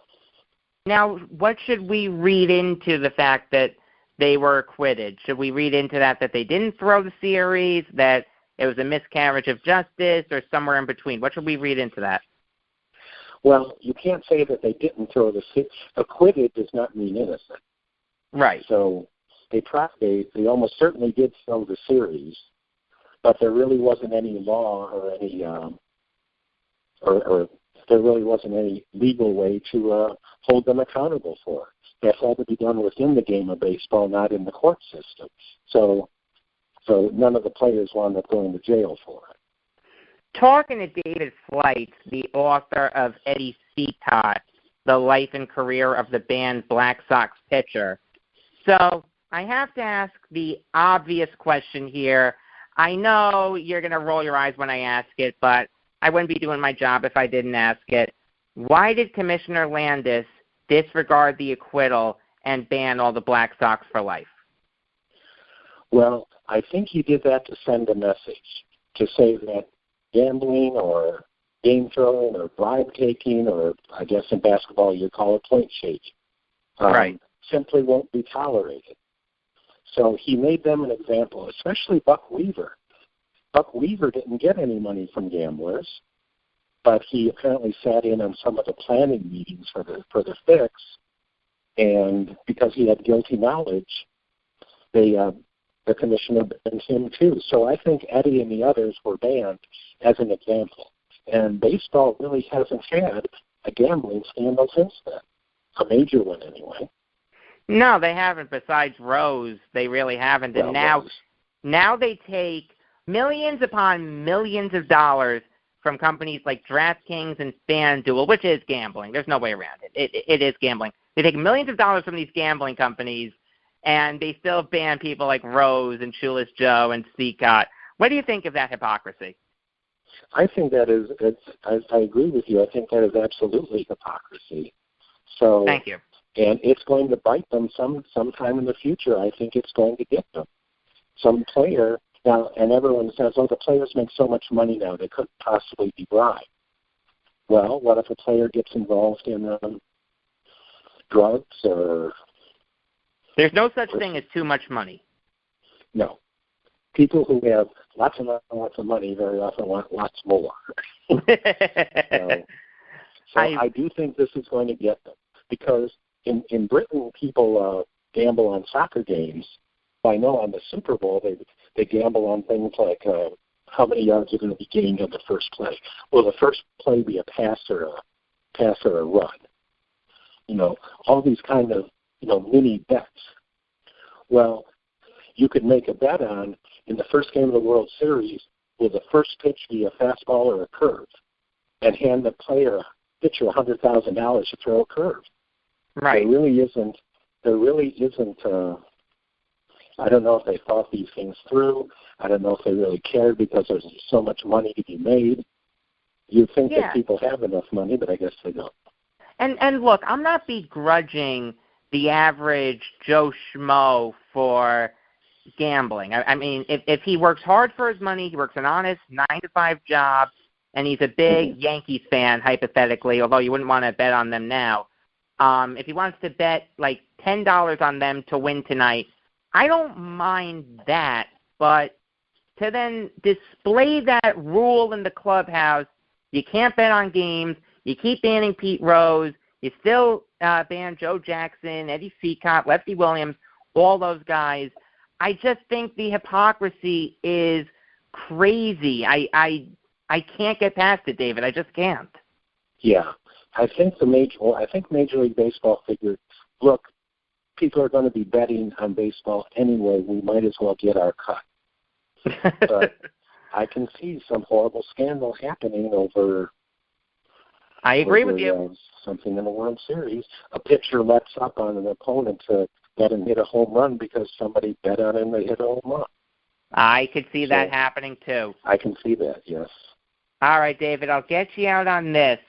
Now, what should we read into the fact that they were acquitted? Should we read into that they didn't throw the series, that it was a miscarriage of justice, or somewhere in between? What should we read into that? Well, you can't say that they didn't throw the series. Acquitted does not mean innocent. Right. So they almost certainly did throw the series, but there really wasn't any law or any or there really wasn't any legal way to hold them accountable for it. That had to be done within the game of baseball, not in the court system. So none of the players wound up going to jail for it. Talking to David Fleitz, the author of Eddie Cicotte, The Life and Career of the Banned Black Sox Pitcher. So I have to ask the obvious question here. I know you're going to roll your eyes when I ask it, but I wouldn't be doing my job if I didn't ask it. Why did Commissioner Landis disregard the acquittal and ban all the Black Sox for life? Well, I think he did that to send a message, to say that gambling or game throwing or bribe taking, or I guess in basketball you call it point shaking, right, simply won't be tolerated. So he made them an example, especially Buck Weaver. Buck Weaver didn't get any money from gamblers. but he apparently sat in on some of the planning meetings for the fix, and because he had guilty knowledge, the commissioner banned him too. So I think Eddie and the others were banned as an example. And baseball really hasn't had a gambling scandal since then, a major one anyway. No, they haven't. Besides Rose, they really haven't. And now they take millions upon millions of dollars from companies like DraftKings and FanDuel, which is gambling. There's no way around it. It is gambling. They take millions of dollars from these gambling companies, and they still ban people like Rose and Shoeless Joe and Cicotte. What do you think of that hypocrisy? I think that is, I agree with you. I think that is absolutely hypocrisy. So, thank you. And it's going to bite them sometime in the future. I think it's going to get them. Some player, now, and everyone says, oh, the players make so much money now, they couldn't possibly be bribed. Well, what if a player gets involved in drugs or... There's no such thing as too much money. No. People who have lots and lots of money very often want lots more. So I do think this is going to get them. Because in Britain, people gamble on soccer games. I know on the Super Bowl, they gamble on things like how many yards are going to be gained on the first play. Will the first play be a pass or a run? You know, all these kind of, mini bets. Well, you could make a bet on, in the first game of the World Series, will the first pitch be a fastball or a curve? And hand the pitcher $100,000 to throw a curve. Right. There really isn't, I don't know if they thought these things through. I don't know if they really cared because there's so much money to be made. You'd think that people have enough money, but I guess they don't. And look, I'm not begrudging the average Joe Schmo for gambling. I mean, if he works hard for his money, he works an honest 9-to-5 job, and he's a big Yankees fan, hypothetically, although you wouldn't want to bet on them now. If he wants to bet like $10 on them to win tonight, I don't mind that, but to then display that rule in the clubhouse, you can't bet on games, you keep banning Pete Rose, you still ban Joe Jackson, Eddie Cicotte, Lefty Williams, all those guys. I just think the hypocrisy is crazy. I can't get past it, David. I just can't. Yeah. I think Major League Baseball figured, look, people are going to be betting on baseball anyway. We might as well get our cut. But I can see some horrible scandal happening over. I agree with you. Something in the World Series. A pitcher lets up on an opponent to let him hit a home run because somebody bet on him to hit a home run. I could see that happening too. I can see that, yes. All right, David, I'll get you out on this.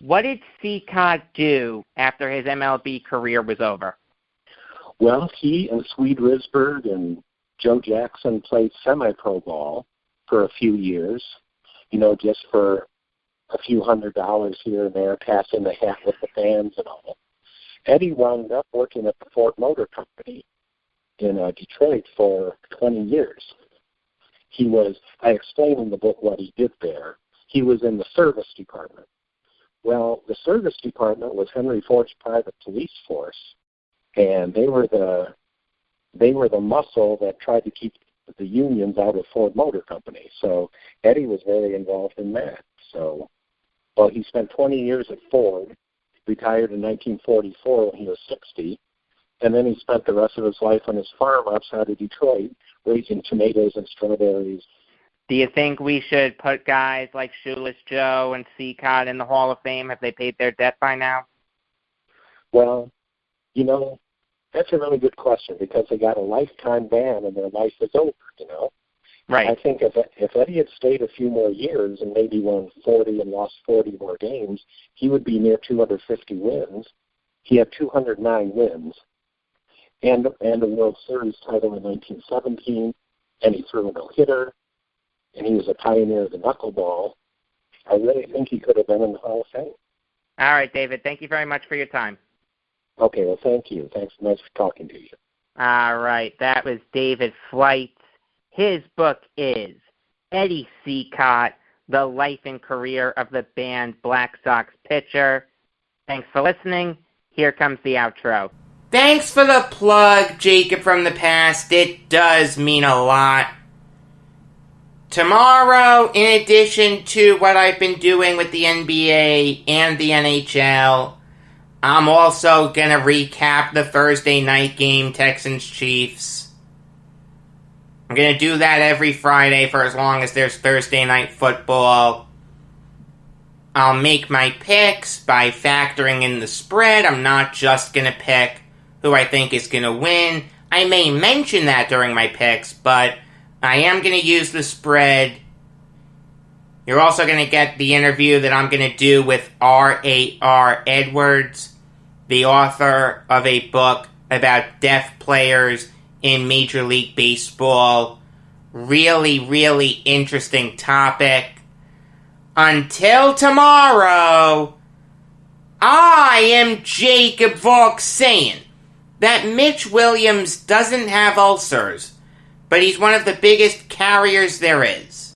What did Cicotte do after his MLB career was over? Well, he and Swede Risberg and Joe Jackson played semi-pro ball for a few years, just for a few $100s here and there, passing the hat with the fans and all. Eddie wound up working at the Ford Motor Company in Detroit for 20 years. I explain in the book what he did there. He was in the service department. Well, the service department was Henry Ford's private police force, and they were the muscle that tried to keep the unions out of Ford Motor Company. So Eddie was very involved in that. So, well, he spent 20 years at Ford, retired in 1944 when he was 60, and then he spent the rest of his life on his farm outside of Detroit, raising tomatoes and strawberries. Do you think we should put guys like Shoeless Joe and Cicotte in the Hall of Fame if they paid their debt by now? Well, that's a really good question because they got a lifetime ban and their life is over, Right. I think if Eddie had stayed a few more years and maybe won 40 and lost 40 more games, he would be near 250 wins. He had 209 wins and a World Series title in 1917, and he threw a no-hitter, and he was a pioneer of the knuckleball. I really think he could have been in the Hall of Fame. All right, David. Thank you very much for your time. Okay, well, thank you. Thanks so much for talking to you. All right, that was David Fleitz. His book is Eddie Cicotte, the life and career of the banned Black Sox pitcher. Thanks for listening. Here comes the outro. Thanks for the plug, Jacob from the past. It does mean a lot. Tomorrow, in addition to what I've been doing with the NBA and the NHL, I'm also going to recap the Thursday night game, Texans-Chiefs. I'm going to do that every Friday for as long as there's Thursday night football. I'll make my picks by factoring in the spread. I'm not just going to pick who I think is going to win. I may mention that during my picks, but I am going to use the spread. You're also going to get the interview that I'm going to do with R.A.R. Edwards, the author of a book about deaf players in Major League Baseball. Really, really interesting topic. Until tomorrow, I am Jacob Valk saying that Mitch Williams doesn't have ulcers, but he's one of the biggest carriers there is.